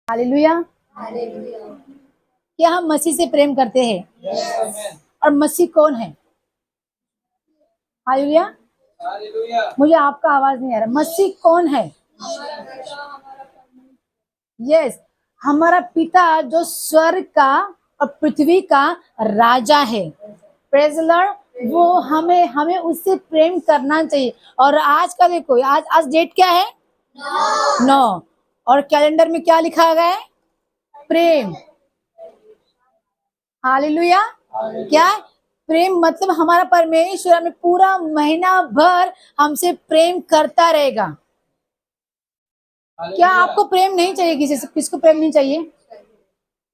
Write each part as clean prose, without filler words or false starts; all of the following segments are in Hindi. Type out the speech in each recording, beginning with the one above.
हालेलुया। क्या हम मसीह से प्रेम करते हैं? और मसीह कौन है? हालेलुया। मुझे आपका आवाज नहीं आ रहा। मसीह कौन है? यस, हमारा पिता जो स्वर्ग का और पृथ्वी का राजा है। Praise the Lord. वो हमें हमें उससे प्रेम करना चाहिए। और आज का देखो, आज आज डेट क्या है? 9। और कैलेंडर में क्या लिखा गया है? प्रेम। हालेलुया। क्या है? प्रेम मतलब हमारा परमेश्वर हमें पूरा महीना भर हमसे प्रेम करता रहेगा। क्या आपको प्रेम नहीं चाहिए? किसी से, किसको प्रेम नहीं चाहिए?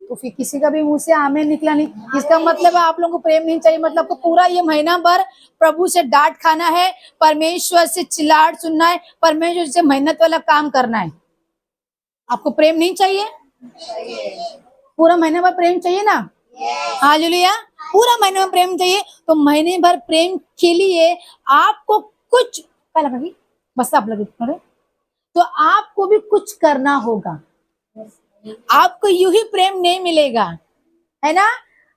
तो फिर किसी का भी मुंह से आमीन निकला नहीं। इसका मतलब है आप लोगों को प्रेम नहीं चाहिए। मतलब आपको पूरा ये महीना भर प्रभु से डांट खाना है, परमेश्वर से चिल्लाहट सुनना है, परमेश्वर से मेहनत वाला काम करना है। आपको प्रेम नहीं चाहिए? पूरा महीना भर प्रेम चाहिए ना? हालेलुया। पूरा महीने में प्रेम चाहिए। तो महीने भर प्रेम के लिए आपको कुछ क्या लगा? बस आप लगे तो आपको भी कुछ करना होगा। आपको यूं ही प्रेम नहीं मिलेगा, है ना?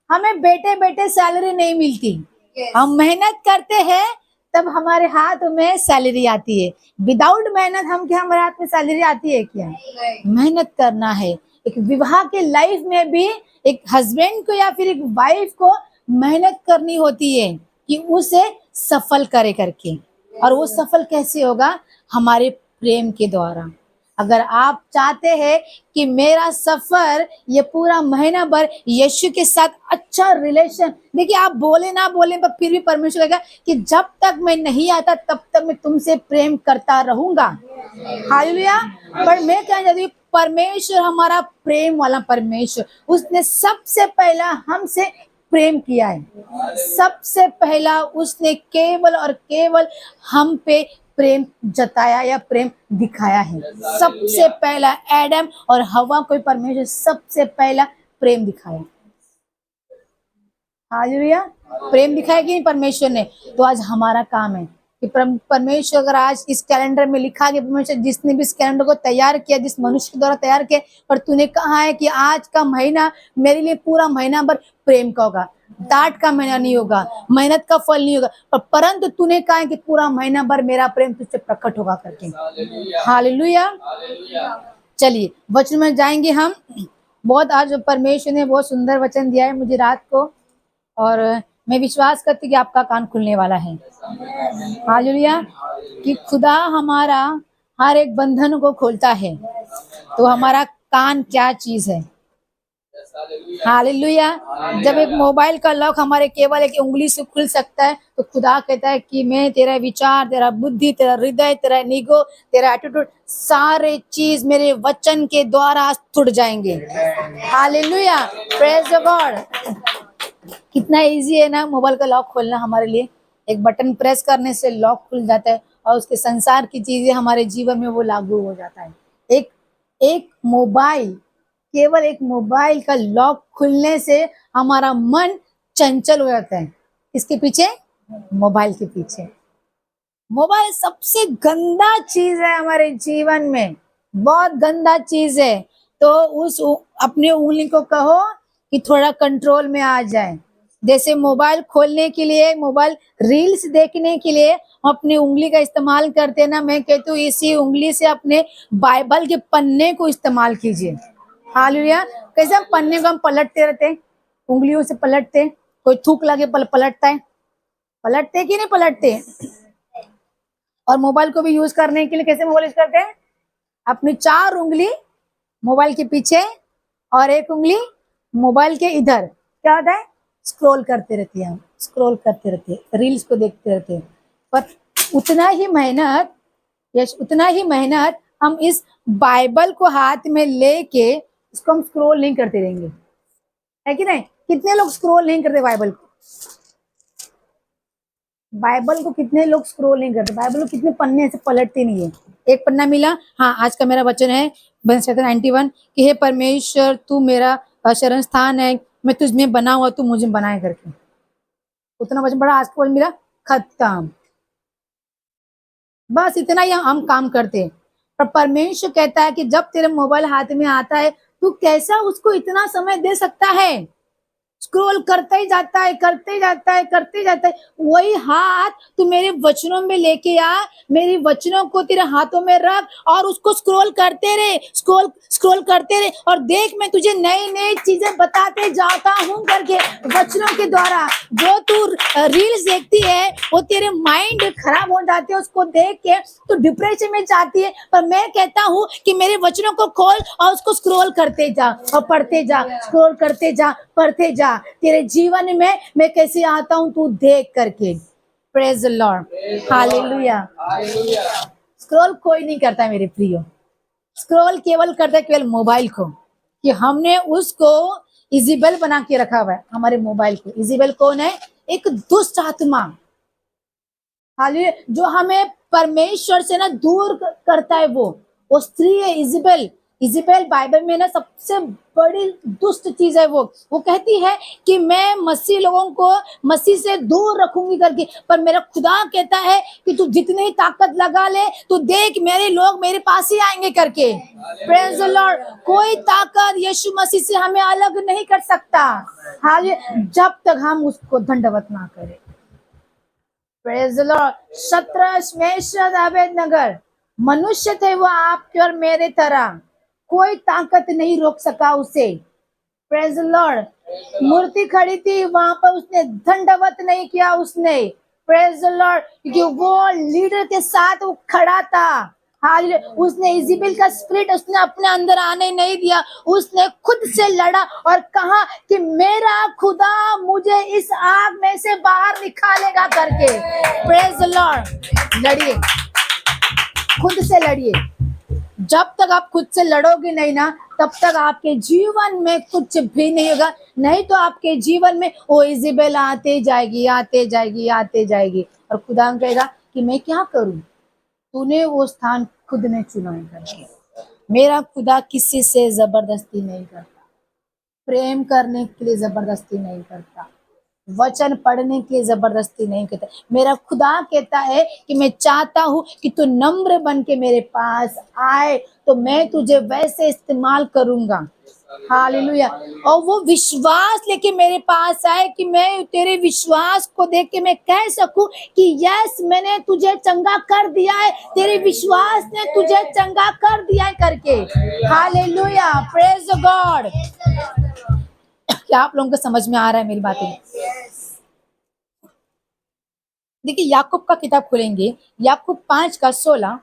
हमें बैठे बैठे सैलरी नहीं मिलती। हम मेहनत करते हैं तब हमारे हाथ में सैलरी आती है। विदाउट मेहनत हम क्या हमारे हाथ में सैलरी आती है क्या? मेहनत करना है। एक विवाह के लाइफ में भी एक हस्बैंड को या फिर एक वाइफ को मेहनत करनी होती है कि उसे सफल करे करके। और वो सफल कैसे होगा? हमारे प्रेम के द्वारा। अगर आप चाहते हैं कि मेरा सफर ये पूरा महीना भर यीशु के साथ अच्छा रिलेशन, देखिए आप बोले ना बोले पर फिर भी परमेश्वर कहेगा कि जब तक मैं नहीं आता तब तक मैं तुमसे प्रेम करता रहूंगा। हालेलुया। पर मैं कहना चाहती हूँ, परमेश्वर हमारा प्रेम वाला परमेश्वर, उसने सबसे पहला हमसे प्रेम किया है। सबसे पहला उसने केवल और केवल हम पे प्रेम जताया या प्रेम दिखाया है। सबसे पहला एडम और हवा को परमेश्वर सबसे पहला प्रेम दिखाया। हालेलुया। प्रेम दिखाया कि नहीं परमेश्वर ने? तो आज हमारा काम है कि परमेश्वर अगर आज इस कैलेंडर में लिखा गया, परमेश्वर जिसने भी इस कैलेंडर को तैयार किया, जिस मनुष्य के द्वारा तैयार किया, पर तूने कहा है कि आज का महीना मेरे लिए पूरा महीना भर प्रेम का होगा, डांट का महीना नहीं होगा, मेहनत का फल नहीं होगा, पर परंतु तूने कहा है कि पूरा महीना भर मेरा प्रेम तुझसे प्रकट होगा करके। हालेलुया। चलिए वचन में जाएंगे हम। बहुत आज परमेश्वर ने बहुत सुंदर वचन दिया है मुझे रात को, और मैं विश्वास करती कि आपका कान खुलने वाला है। हालेलुया। कि खुदा हमारा हर एक बंधन को खोलता है, तो हमारा कान क्या चीज है? हालेलुया। जब एक मोबाइल का लॉक हमारे केवल एक उंगली से खुल सकता है, तो खुदा कहता है कि मैं तेरा विचार, तेरा बुद्धि, तेरा हृदय, तेरा निगो, तेरा एटीट्यूड, सारे चीज मेरे वचन के द्वारा टूट जाएंगे। हालेलुया। Praise the God. कितना इजी है ना मोबाइल का लॉक खोलना हमारे लिए। एक बटन प्रेस करने से लॉक खुल जाता है और उसके संसार की चीजें हमारे जीवन में वो लागू हो जाता है। एक एक मोबाइल, केवल एक मोबाइल का लॉक खुलने से हमारा मन चंचल हो जाता है। इसके पीछे, मोबाइल के पीछे। मोबाइल सबसे गंदा चीज है हमारे जीवन में, बहुत गंदा चीज है। तो उस अपने उंगली को कहो कि थोड़ा कंट्रोल में आ जाए। जैसे मोबाइल खोलने के लिए, मोबाइल रील्स देखने के लिए हम अपनी उंगली का इस्तेमाल करते हैं ना, मैं कहती हूँ इसी उंगली से अपने बाइबल के पन्ने को इस्तेमाल कीजिए। हालेलुया। कैसे हम पन्ने को हम पलटते रहते हैं, उंगलियों से पलटते, कोई थूक लगे पलटता है, पलटते कि नहीं पलटते? और मोबाइल को भी यूज करने के लिए कैसे मोबाइल यूज करते हैं? अपनी 4 उंगली मोबाइल के पीछे और एक उंगली मोबाइल के इधर, क्या होता है? स्क्रॉल करते रहती है, स्क्रॉल करते रहते हैं, रील्स को देखते रहते हैं। पर उतना ही मेहनत, यस उतना ही मेहनत हम इस बाइबल को हाथ में लेके इसको हम स्क्रॉल नहीं करते रहेंगे, है कि नहीं? कितने लोग स्क्रॉल नहीं करते बाइबल को? बाइबल को कितने लोग स्क्रॉल नहीं करते? बाइबल को कितने पन्ने से पलटते नहीं है। एक पन्ना मिला, हाँ आज का मेरा वचन है 91 कि हे परमेश्वर तू मेरा शरण स्थान है, मैं तुझ में बना हुआ, तू मुझे बनाए करके। उतना वचन बड़ा, आज का वचन मिला, खत्म। बस इतना ही हम काम करते हैं। पर परमेश्वर कहता है कि जब तेरे मोबाइल हाथ में आता है, तू कैसा उसको इतना समय दे सकता है? स्क्रॉल करता ही जाता है, करते ही जाता है, करते ही जाता है। वही हाथ तू मेरे वचनों में लेके आ, मेरी वचनों को तेरे हाथों में रख और उसको स्क्रॉल करते रहे, स्क्रॉल स्क्रॉल करते रहे, और देख मैं तुझे नई नई चीजें बताते जाता हूं करके वचनों के द्वारा। जो तू रील्स देखती है वो तेरे माइंड खराब हो जाते हैं, उसको देख के तू डिप्रेशन में जाती है, पर मैं कहता हूँ कि मेरे वचनों को खोल और उसको स्क्रॉल करते जा और पढ़ते जा, स्क्रॉल करते जा, पढ़ते जा। तेरे जीवन में मैं कैसे आता हूं तू देख करके। Praise the Lord, hallelujah. Scroll कोई नहीं करता मेरे प्रियो, स्क्रॉल केवल करता है केवल मोबाइल को, कि हमने उसको इजेबल बना के रखा हुआ है हमारे मोबाइल को। इजेबल कौन है? एक दुष्ट आत्मा, हालेलुया, जो हमें परमेश्वर से ना दूर करता है। वो स्त्री है इजेबल। इजेबल बाइबल में ना सबसे बड़ी दुष्ट चीज है। वो कहती है कि मैं मसीह लोगों को मसीह से दूर रखूंगी करके, पर मेरा खुदा कहता है कि तू जितनी ताकत लगा ले, तू देख मेरे लोग मेरे पास ही आएंगे करके। Praise the Lord. कोई ताकत यीशु मसीह से हमें अलग नहीं कर सकता, हालेलुया, जब तक हम उसको दंडवत ना करें। Praise the Lord. शतरस मेषद अबेदनगो मनुष्य थे वो आपके और मेरे तरह, कोई ताकत नहीं रोक सका उसे। Praise the Lord. मूर्ति खड़ी थी वहां पर, उसने दंडवत नहीं किया उसने। प्रेज द लॉर्ड, क्योंकि वो लीडर के साथ वो खड़ा था। हालेलुया। उसने इजेबेल का स्पिरिट उसने अपने अंदर आने नहीं दिया, उसने खुद से लड़ा और कहा कि मेरा खुदा मुझे इस आग में से बाहर निकालेगा करके। Praise the Lord. लड़िए, खुद से लड़िए। जब तक आप खुद से लड़ोगे नहीं ना, तब तक आपके जीवन में कुछ भी नहीं होगा। नहीं तो आपके जीवन में वो इजेबेल आते जाएगी, आते जाएगी, आते जाएगी, और खुदा कहेगा कि मैं क्या करूं, तूने वो स्थान खुद ने चुना है। मेरा खुदा किसी से जबरदस्ती नहीं करता, प्रेम करने के लिए जबरदस्ती नहीं करता, वचन पढ़ने के लिए जबरदस्ती नहीं करता। मेरा खुदा कहता है कि मैं चाहता हूं कि तू नम्र बन के मेरे पास आए, तो मैं तुझे वैसे इस्तेमाल करूंगा। हालेलुया। और वो विश्वास लेके मेरे पास आए कि मैं तेरे विश्वास को देख के मैं कह सकूं कि यस मैंने तुझे चंगा कर दिया है, तेरे विश्वास ने तुझे चंगा कर दिया है करके। हालेलुया। Praise God. क्या आप लोगों को समझ में आ रहा है मेरी बातें? देखिए याकूब का किताब खोलेंगे, याकूब 5:16।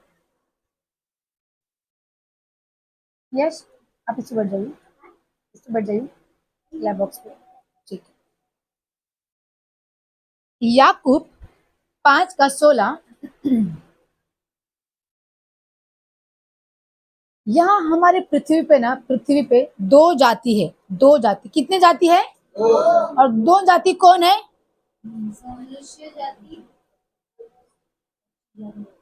यस, आप इससे बढ़ जाइए, इससे बढ़ जाइए लैब बॉक्स पे। ठीक है, याकूब 5:16। यहाँ हमारे पृथ्वी पे ना, पृथ्वी पे दो जाति है। दो जाति, कितने जाति है? और दो जाति कौन है?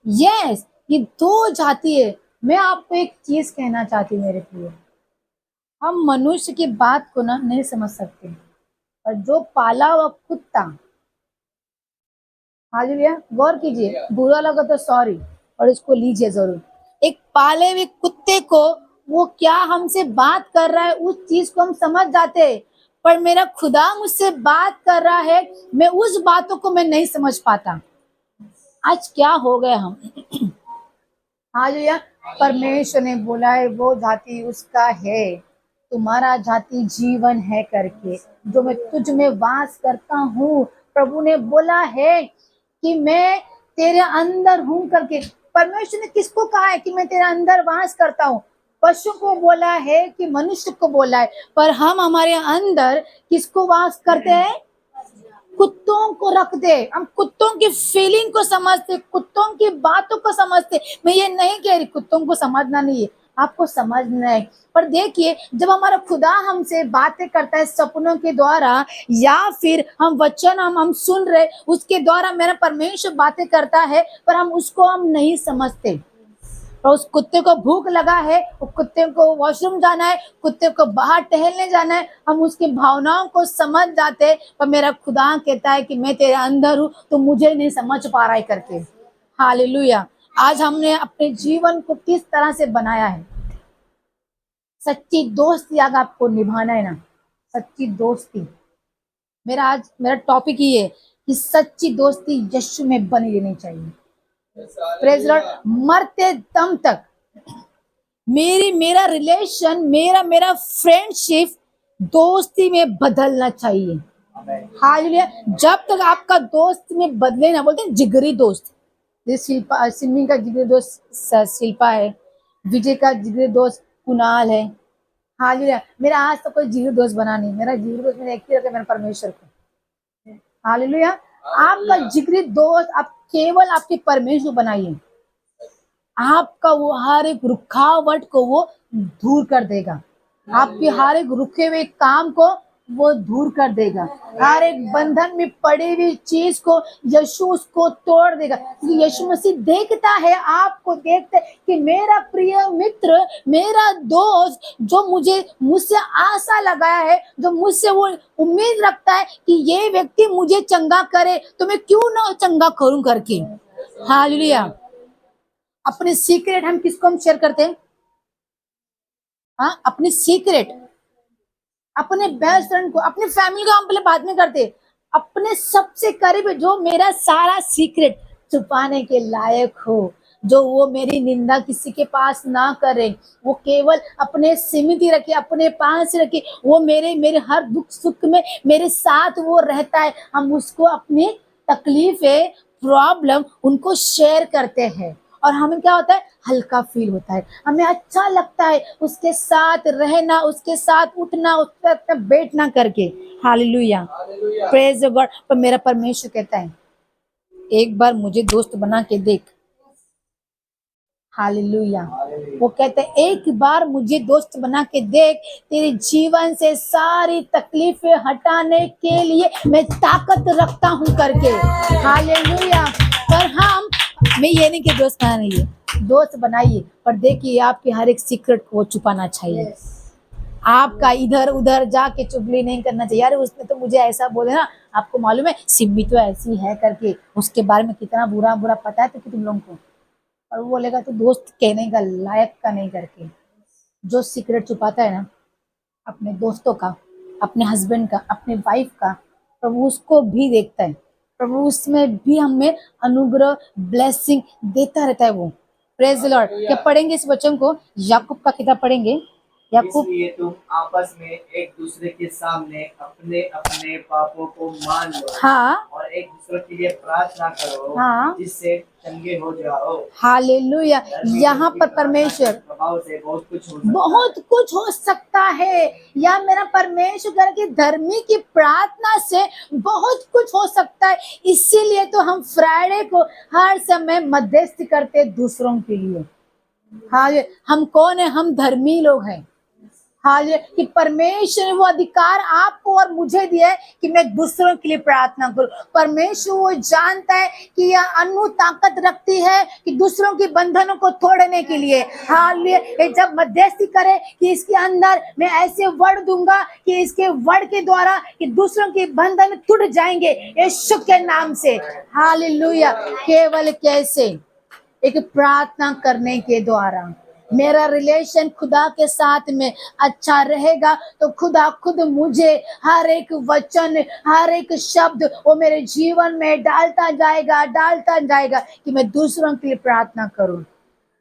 यस, ये दो जाति है। मैं आपको एक चीज कहना चाहती हूँ मेरे प्रिय, हम मनुष्य की बात को ना नहीं समझ सकते, और जो पाला हुआ कुत्ता, हालेलुया, गौर कीजिए, बुरा लगा तो सॉरी और इसको लीजिए जरूर। एक पाले हुए कुत्ते को वो क्या हमसे बात कर रहा है उस चीज को हम समझ जाते हैं, पर मेरा खुदा मुझसे बात कर रहा है, मैं उस बातों को मैं नहीं समझ पाता। आज क्या हो गया हम। हालेलुया। परमेश्वर ने बोला है वो जाति उसका है, तुम्हारा जाति जीवन है करके, जो मैं तुझ में वास करता हूँ। प्रभु ने बोला है कि मैं तेरे अंदर हूं करके। परमेश्वर ने किसको कहा है कि मैं तेरे अंदर वास करता हूँ? पशु को बोला है कि मनुष्य को बोला है? पर हम हमारे अंदर किसको वास करते हैं? कुत्तों को रख दे। हम कुत्तों की फीलिंग को समझते, कुत्तों की बातों को समझते। मैं ये नहीं कह रही कुत्तों को समझना नहीं है, आपको समझना है। पर देखिए, जब हमारा खुदा हमसे बातें करता है सपनों के द्वारा, या फिर हम वचन हम सुन रहे उसके द्वारा मेरा परमेश्वर बातें करता है, पर हम उसको हम नहीं समझते। और उस कुत्ते को भूख लगा है, उस कुत्ते को वॉशरूम जाना है, कुत्ते को बाहर टहलने जाना है, हम उसकी भावनाओं को समझ जाते हैं। पर मेरा खुदा कहता है कि मैं तेरे अंदर हूँ, तो मुझे नहीं समझ पा रहा है करके। हालेलुया। आज हमने अपने जीवन को किस तरह से बनाया है। सच्ची दोस्ती अगर आपको निभाना है ना, सच्ची दोस्ती, मेरा टॉपिक ही है कि सच्ची दोस्ती यीशु में बनी रहनी चाहिए। Praise Lord. मरते दम तक मेरा रिलेशन, मेरा फ्रेंडशिप दोस्ती में बदलना चाहिए। हालेलुया। जब तक आपका दोस्त में बदले ना, बोलते हैं जिगरी दोस्त, जैसे सिमी का जिगरी दोस्त शिल्पा है, विजय का जिगरी दोस्त कुणाल है। हालेलुया। मेरा आज तक कोई जिगरी दोस्त बना नहीं। मेरा जिगरी दोस्त मैंने एक ही रखा, मेरा परमेश्वर को। हालेलुया। आपका जिगरी दोस्त आप केवल आपके परमेश्वर बनाइए। आपका वो हर एक रुकावट को वो दूर कर देगा। आपके हर एक रुके हुए काम को वो दूर कर देगा। हर एक बंधन में पड़ी हुई चीज को यीशु उसको तोड़ देगा। यीशु मसीह देखता है, आपको देखता है कि मेरा प्रिय मित्र, मेरा दोस्त जो मुझसे आशा लगाया है, जो मुझसे वो उम्मीद रखता है कि ये व्यक्ति मुझे चंगा करे, तो मैं क्यों ना चंगा करूं करके। हालेलुया। अपने सीक्रेट हम किसको हम शेयर करते हैं? हाँ, अपनी सीक्रेट अपने बेस्ट फ्रेंड को, अपनी फैमिली को हम पहले बाद में करते। अपने सबसे करीब जो मेरा सारा सीक्रेट छुपाने के लायक हो, जो वो मेरी निंदा किसी के पास ना करे, वो केवल अपने सीमित ही रखे, अपने पास ही रखे, वो मेरे हर दुख सुख में मेरे साथ वो रहता है। हम उसको अपनी तकलीफें, प्रॉब्लम उनको शेयर करते हैं और हमें क्या होता है, हल्का फील होता है, हमें अच्छा लगता है उसके साथ रहना, उसके साथ उठना, उसके साथ बैठना करके। हालेलुया। Praise God. पर मेरा परमेश्वर कहता है एक बार मुझे दोस्त बना के देख। हालेलुया। वो कहते हैं एक बार मुझे दोस्त बना के देख, तेरे जीवन से सारी तकलीफें हटाने के लिए मैं ताकत रखता हूं करके। हालेलुया। पर मैं ये नहीं कि दोस्त बनाना नहीं है, दोस्त बनाइए, पर देखिए आपके हर एक सीक्रेट को वो छुपाना चाहिए। आपका इधर उधर जाके चुगली नहीं करना चाहिए। यार उसने तो मुझे ऐसा बोले ना, आपको मालूम है सिम्मी तो ऐसी है करके, उसके बारे में कितना बुरा बुरा पता है तो कि तुम लोगों को, और वो बोलेगा तो दोस्त कहने का लायक का नहीं करके। जो सीक्रेट छुपाता है ना अपने दोस्तों का, अपने हस्बैंड का, अपने वाइफ का, प्रभु उसको भी देखता है। प्रभु उसमें भी हमें अनुग्रह, ब्लेसिंग देता रहता है वो। Praise the Lord. क्या पढ़ेंगे इस वचन को? याकूब का किताब पढ़ेंगे। याकूब। इसलिए तुम आपस में एक दूसरे के सामने अपने अपने पापों को मान लो। हाँ। और एक दूसरे के लिए प्रार्थना करो। हाँ। जिससे चंगे हो जाओ। हालेलुया। यहाँ पर परमेश्वर प्रभाव से बहुत कुछ हो सकता है। या मेरा परमेश्वर करके धर्मी की प्रार्थना से बहुत कुछ हो सकता है। इसीलिए तो हम फ्राइडे को हर समय मध्यस्थी करते दूसरों के लिए। हाँ, हम कौन है? हम धर्मी लोग हैं। हाल कि परमेश्वर ने वो अधिकार आपको और मुझे दिया है कि मैं दूसरों के लिए प्रार्थना करूं। परमेश्वर वो जानता है कि यह अनु ताकत रखती है कि दूसरों के बंधनों को तोड़ने के लिए। हाल जब मध्यस्थी करे कि इसके अंदर मैं ऐसे वर्ड दूंगा कि इसके वर्ड के द्वारा कि दूसरों के बंधन टूट जाएंगे यीशु के नाम से। हालेलुया। केवल कैसे? एक प्रार्थना करने के द्वारा मेरा रिलेशन खुदा के साथ में अच्छा रहेगा, तो खुदा खुद मुझे हर एक वचन, हर एक शब्द वो मेरे जीवन में डालता जाएगा कि मैं दूसरों के लिए प्रार्थना करूं।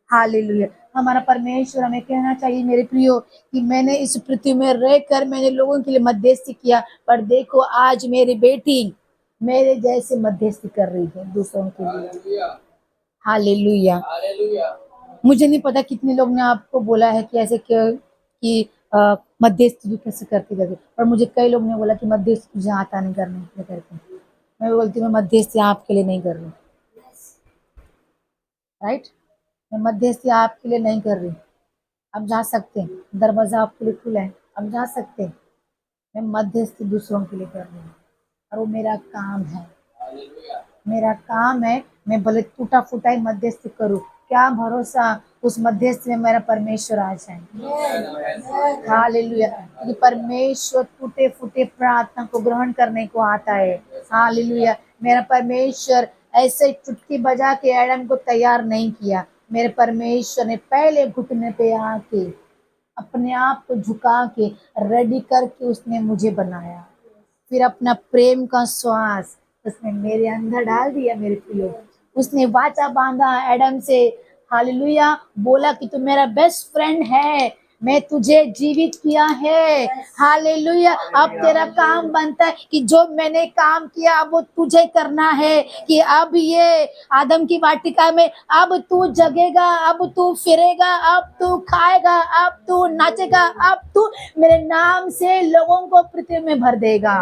हालेलुया। हमारा परमेश्वर हमें कहना चाहिए मेरे प्रियो कि मैंने इस पृथ्वी में रहकर मैंने लोगों के लिए मध्यस्थी किया, पर देखो आज मेरी बेटी मेरे जैसे मध्यस्थी कर रही है दूसरों के लिए। हालेलुया। मुझे नहीं पता कितने लोग ने आपको बोला है कि ऐसे कि मध्यस्थी तू कैसे करती करके, पर मुझे कई लोग ने बोला कि मध्यस्थी तुझे आता नहीं करने के करके। मैं बोलती हूँ मैं मध्यस्थी आपके लिए नहीं कर रही। राइट। मैं मध्यस्थी आपके लिए नहीं कर रही। आप जा सकते हैं, दरवाजा आपके लिए खुला है, आप जा सकते हैं। मैं मध्यस्थी दूसरों के लिए कर रही हूँ और वो मेरा काम है। मेरा काम है। मैं भले टूटा फूटा ही मध्यस्थी करूं, क्या भरोसा उस मध्यस्थी में मेरा परमेश्वर आ जाए। हालेलुया। क्योंकि परमेश्वर टूटे फूटे प्रार्थना को ग्रहण करने को आता है। हालेलुया। मेरा परमेश्वर ऐसे चुटकी बजा के एडम को तैयार नहीं किया। मेरे परमेश्वर ने पहले घुटने पे आके अपने आप को झुका के रेडी करके उसने मुझे बनाया। फिर अपना प्रेम का श्वास उसने मेरे अंदर डाल दिया। मेरे प्रियो, उसने वाचा बांधा एडम से, हालेलुया, बोला कि तू मेरा बेस्ट फ्रेंड है, मैं तुझे जीवित किया है, हालेलुया। अब तेरा काम बनता है कि जो मैंने काम किया अब वो तुझे करना है, कि अब ये आदम की वाटिका में अब तू जगेगा, अब तू फिरेगा, अब तू खाएगा, अब तू नाचेगा, अब तू मेरे नाम से लोगों को पृथ्वी में भर देगा।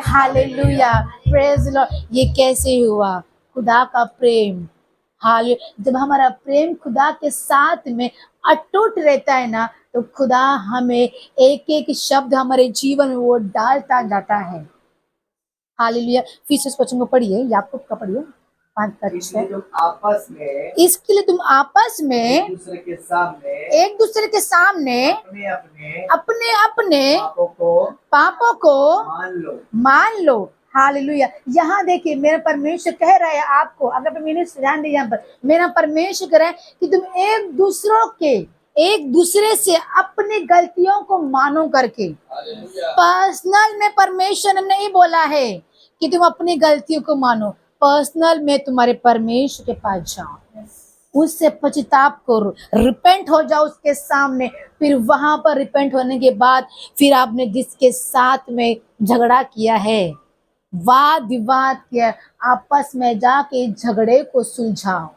Hallelujah, praise Lord. ये कैसे हुआ? खुदा का प्रेम। हाल जब हमारा प्रेम खुदा के साथ में अटूट रहता है ना, तो खुदा हमें एक एक शब्द हमारे जीवन में वो डालता जाता है। हालेलुया। फिर से इस वचन को पढ़िए, याकूब का पढ़िए 5:6। इसलिए तुम आपस में इसके लिए तुम आपस में एक दूसरे के सामने अपने अपने अपने पापों को मान लो। हालेलुया। यहाँ देखिए, मेरा परमेश्वर कह रहा है आपको, अगर मैंने ध्यान दिया यहाँ पर, मेरा परमेश्वर कह रहा है कि तुम एक दूसरे से अपनी गलतियों को मानो करके। पर्सनल में परमेश्वर ने नहीं बोला है कि तुम अपनी गलतियों को मानो। पर्सनल में तुम्हारे परमेश्वर के पास जाओ, उससे पश्चाताप करो, रिपेंट हो जाओ उसके सामने। फिर वहां पर रिपेंट होने के बाद फिर आपने जिसके साथ में झगड़ा किया है, वाद विवाद किया, आपस में जाके झगड़े को सुलझाओ।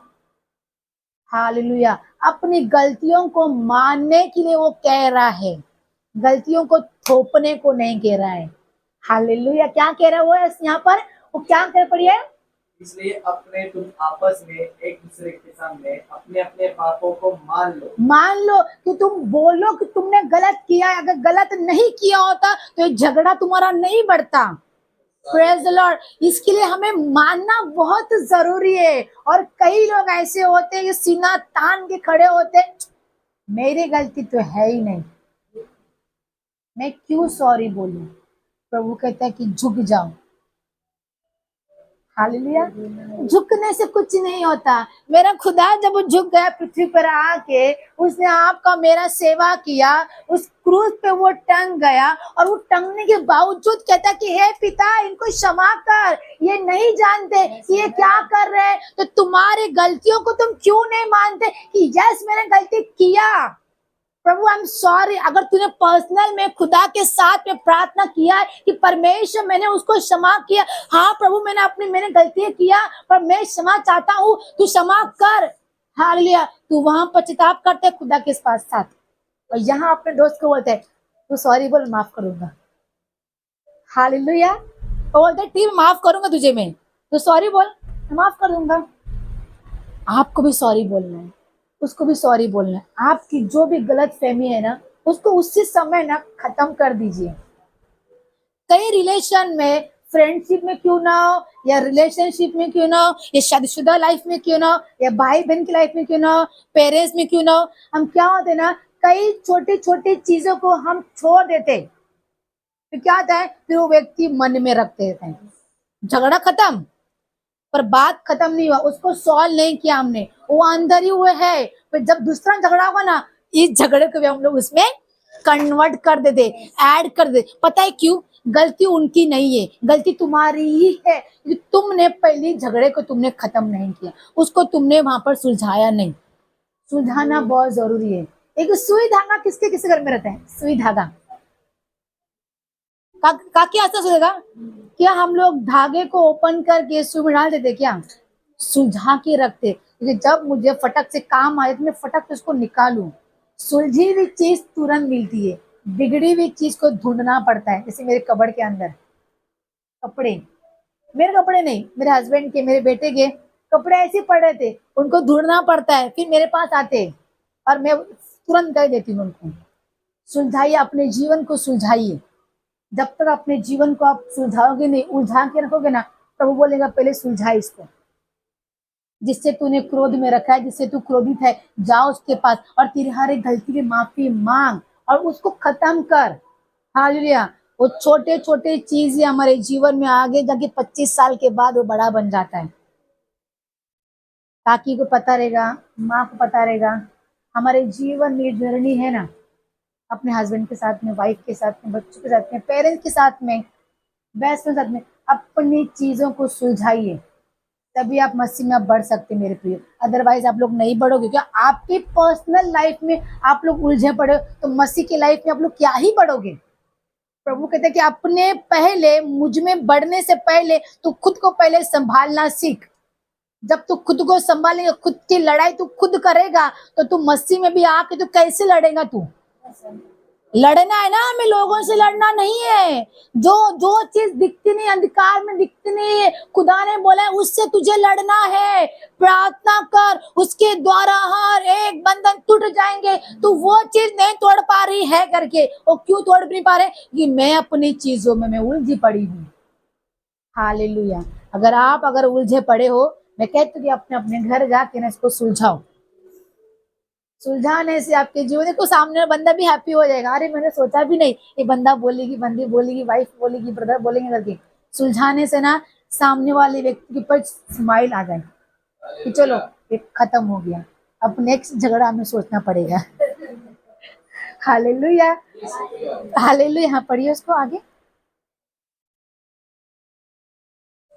हालेलुया। अपनी गलतियों को मानने के लिए वो कह रहा है, गलतियों को थोपने को नहीं कह रहा है। हालेलुया। क्या कह रहा है वो यहाँ पर? वो क्या कह पढ़िए। इसलिए तुम आपस में एक दूसरे के सामने अपने अपने पापों को मान लो कि तुम बोलो कि तुमने गलत किया है। अगर गलत नहीं किया होता तो ये झगड़ा तुम्हारा नहीं बढ़ता। Praise the Lord. इसके लिए हमें मानना बहुत जरूरी है। और कई लोग ऐसे होते हैं कि सीना तान के खड़े होते, मेरी गलती तो है ही नहीं, मैं क्यों सॉरी बोलूं। प्रभु कहता है कि झुक जाओ। हालेलुया। झुकने से कुछ नहीं होता। मेरा खुदा जब झुक गया पृथ्वी पर आके, उसने आपका मेरा सेवा किया, उस क्रूस पे वो टंग गया, और वो टंगने के बावजूद कहता कि हे पिता, इनको क्षमा कर, ये नहीं जानते कि ये क्या कर रहे हैं। तो तुम्हारी गलतियों को तुम क्यों नहीं मानते कि यस मैंने गलती किया, प्रभु आई एम सॉरी। अगर तूने पर्सनल में खुदा के साथ में प्रार्थना किया है कि परमेश्वर मैंने उसको क्षमा किया, हाँ प्रभु मैंने गलती किया पर मैं क्षमा चाहता हूँ, तू क्षमा कर। हालेलुया। तू वहां पश्चाताप करते खुदा के पास साथ, और यहाँ अपने दोस्त को बोलते तू सॉरी बोल, माफ करूंगा। हालेलुया। बोलते ठीक माफ करूंगा तुझे, मैं तू सॉरी बोल, मैं माफ कर दूंगा। आपको भी सॉरी बोलना है, उसको भी सॉरी बोलना है। आपकी जो भी गलत फहमी है ना, उसको उसी समय ना खत्म कर दीजिए। कई रिलेशन में, फ्रेंडशिप में क्यों ना हो, या रिलेशनशिप में क्यों ना हो, या शादीशुदा लाइफ में क्यों ना हो, या भाई बहन की लाइफ में क्यों ना हो, पेरेंट्स में क्यों ना हो, हम क्या होते ना, कई छोटी छोटी चीजों को हम छोड़ देते, तो क्या होता है फिर वो व्यक्ति मन में रखते हैं। झगड़ा खत्म पर बात खत्म नहीं हुआ, उसको सॉल्व नहीं किया हमने, वो अंदर ही हुए है। फिर जब दूसरा झगड़ा हुआ ना, इस झगड़े को भी हम लोग उसमें कन्वर्ट कर देते, ऐड कर दे। पता है क्यों? गलती उनकी नहीं है, गलती तुम्हारी ही है, क्योंकि तुमने पहले झगड़े को तुमने खत्म नहीं किया, उसको तुमने वहां पर सुलझाया नहीं। सुलझाना बहुत जरूरी है। एक सुई धागा किसके किसके घर में रहता है? सुई धागा का क्या असर सुनेगा? क्या हम लोग धागे को ओपन करके सुई में डाल देते क्या? सुलझा के रखते, क्योंकि जब मुझे फटक से काम आए तो मैं फटक से उसको निकालूं। सुलझी हुई चीज तुरंत मिलती है, बिगड़ी हुई चीज को ढूंढना पड़ता है। जैसे मेरे कबड़ के अंदर कपड़े, मेरे कपड़े नहीं, मेरे हस्बैंड के, मेरे बेटे के कपड़े ऐसे पड़े थे, उनको ढूंढना पड़ता है, फिर मेरे पास आते और मैं तुरंत कह देती हूँ उनको। सुलझाइए अपने जीवन को, सुलझाइए। जब तक अपने जीवन को आप सुलझाओगे नहीं, उलझा के रखोगे ना, प्रभु बोलेगा पहले सुलझा इसको। जिससे तूने क्रोध में रखा है, जिससे तू क्रोधित है, जाओ उसके पास और तेरी हर एक गलती की माफी मांग और उसको खत्म कर। हालेलुया। वो छोटे छोटे चीजें हमारे जीवन में आगे जाके 25 साल के बाद वो बड़ा बन जाता है। काकी को पता रहेगा, माँ को पता रहेगा। हमारे जीवन में जर्नी है ना, अपने हस्बैंड के साथ में, वाइफ के साथ में, बच्चों के साथ में, पेरेंट्स के साथ में, बेस्ट फ्रेंड के साथ में, अपनी चीजों को सुलझाइए, तभी आप मसीह में आप बढ़ सकते हैं मेरे प्रिय। अदरवाइज आप लोग नहीं बढ़ोगे, क्या आपकी पर्सनल लाइफ में आप लोग उलझे पड़े हो, तो मसीह की लाइफ में आप लोग क्या ही बढ़ोगे। प्रभु कहते हैं कि अपने पहले मुझ में बढ़ने से पहले तू खुद को पहले संभालना सीख। जब तू खुद को संभालेगा, खुद की लड़ाई तू खुद करेगा, तो तू मसीह में भी आके तू कैसे लड़ेगा। तू लड़ना है ना, हमें लोगों से लड़ना नहीं है। जो जो चीज दिखती नहीं, अंधकार में दिखती नहीं है, खुदा ने बोला है उससे तुझे लड़ना है। प्रार्थना कर, उसके द्वारा हर एक बंधन टूट जाएंगे। तू वो चीज नहीं तोड़ पा रही है करके, वो क्यों तोड़ नहीं पा रहे, कि मैं अपनी चीजों में मैं उलझी पड़ी हूँ। हालेलुया। अगर उलझे पड़े हो, मैं कहती हूँ कि अपने अपने घर जाके ना इसको सुलझाओ। सुलझाने से आपके जीवन को सामने वाला बंदा भी हैप्पी हो जाएगा। अरे मैंने सोचा भी नहीं, ये बंदा बोलेगी, बंदी बोलेगी, वाइफ बोलेगी, ब्रदर बोलेंगे करके। सुलझाने से ना सामने वाले व्यक्ति के ऊपर स्माइल आ जाए कि चलो ये खत्म हो गया, अब नेक्स्ट झगड़ा हमें सोचना पड़ेगा। Hallelujah, hallelujah. हाँ, पढ़िए उसको आगे,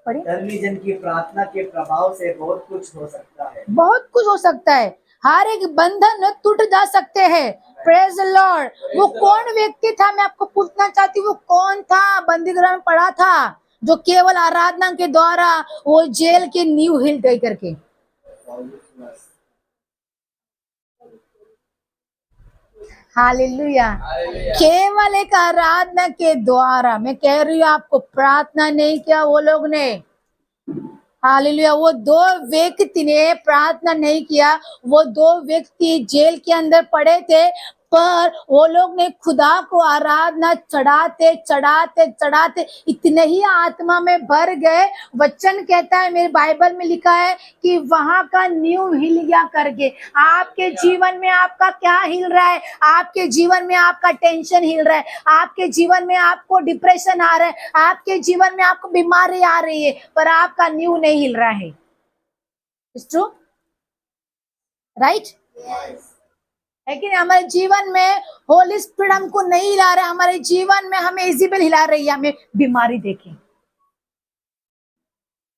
पढ़िए। धर्मी जन की प्रार्थना के प्रभाव से बहुत कुछ हो सकता है। बहुत कुछ हो सकता है, हर एक बंधन टूट जा सकते हैं। Praise the Lord. वो कौन व्यक्ति था, मैं आपको पूछना चाहती हूँ, वो कौन था बंदी गृह में पड़ा था, जो केवल आराधना के द्वारा वो जेल की नींव हिल गई करके। हालेलुया। केवल एक आराधना के द्वारा, मैं कह रही हूँ आपको, प्रार्थना नहीं किया वो लोग ने। हालेलुया। वो दो व्यक्ति ने प्रार्थना नहीं किया, वो दो व्यक्ति जेल के अंदर पड़े थे, पर वो लोग ने खुदा को आराधना चढ़ाते चढ़ाते चढ़ाते इतने ही आत्मा में भर गए। वचन कहता है, मेरे बाइबल में लिखा है कि वहां का नींव हिल गया करके। आपके जीवन में आपका क्या हिल रहा है? आपके जीवन में आपका टेंशन हिल रहा है, आपके जीवन में आपको डिप्रेशन आ रहा है, आपके जीवन में आपको बीमारी आ रही है, पर आपका नींव नहीं हिल रहा है। It's true, right? है कि नहीं? हमारे जीवन में होली स्पिरिट हमको नहीं हिला रहा है, हमारे जीवन में हमें इजेबेल हिला रही है, हमें बीमारी देखे,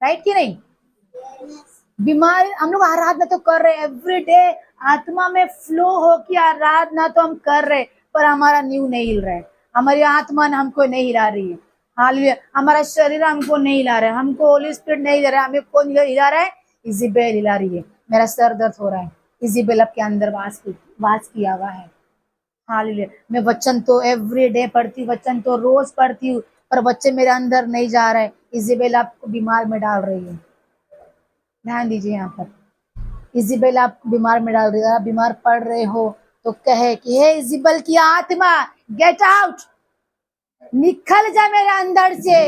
राइट कि नहीं? बीमारी, हम लोग आराधना तो कर रहे हैं एवरी डे, आत्मा में फ्लो हो कि आराधना तो हम कर रहे, पर हमारा नींव नहीं हिल रहा है, हमारी आत्मा हमको नहीं हिला रही है। हालेलुया। हमारा शरीर हमको नहीं हिला रहा है, हमको होली स्पिरिट नहीं हिला रहा है, हमें कौन हिला रहा है? इजेबेल हिला रही है। मेरा सर दर्द हो रहा है, इजेबेल आपके अंदर वास किया हुआ है। हालेलुया। मैं वचन तो एवरी डे पढ़ती हूँ, वचन तो रोज पढ़ती हूँ, पर बच्चे मेरे अंदर नहीं जा रहे, इजेबेल आपको बीमार में डाल रही है। ध्यान दीजिए यहाँ पर, इजेबेल आपको बीमार में डाल रही है। आप बीमार पड़ रहे हो तो कहे कि हे इजेबेल की आत्मा, गेट आउट, निकल जा मेरे अंदर से।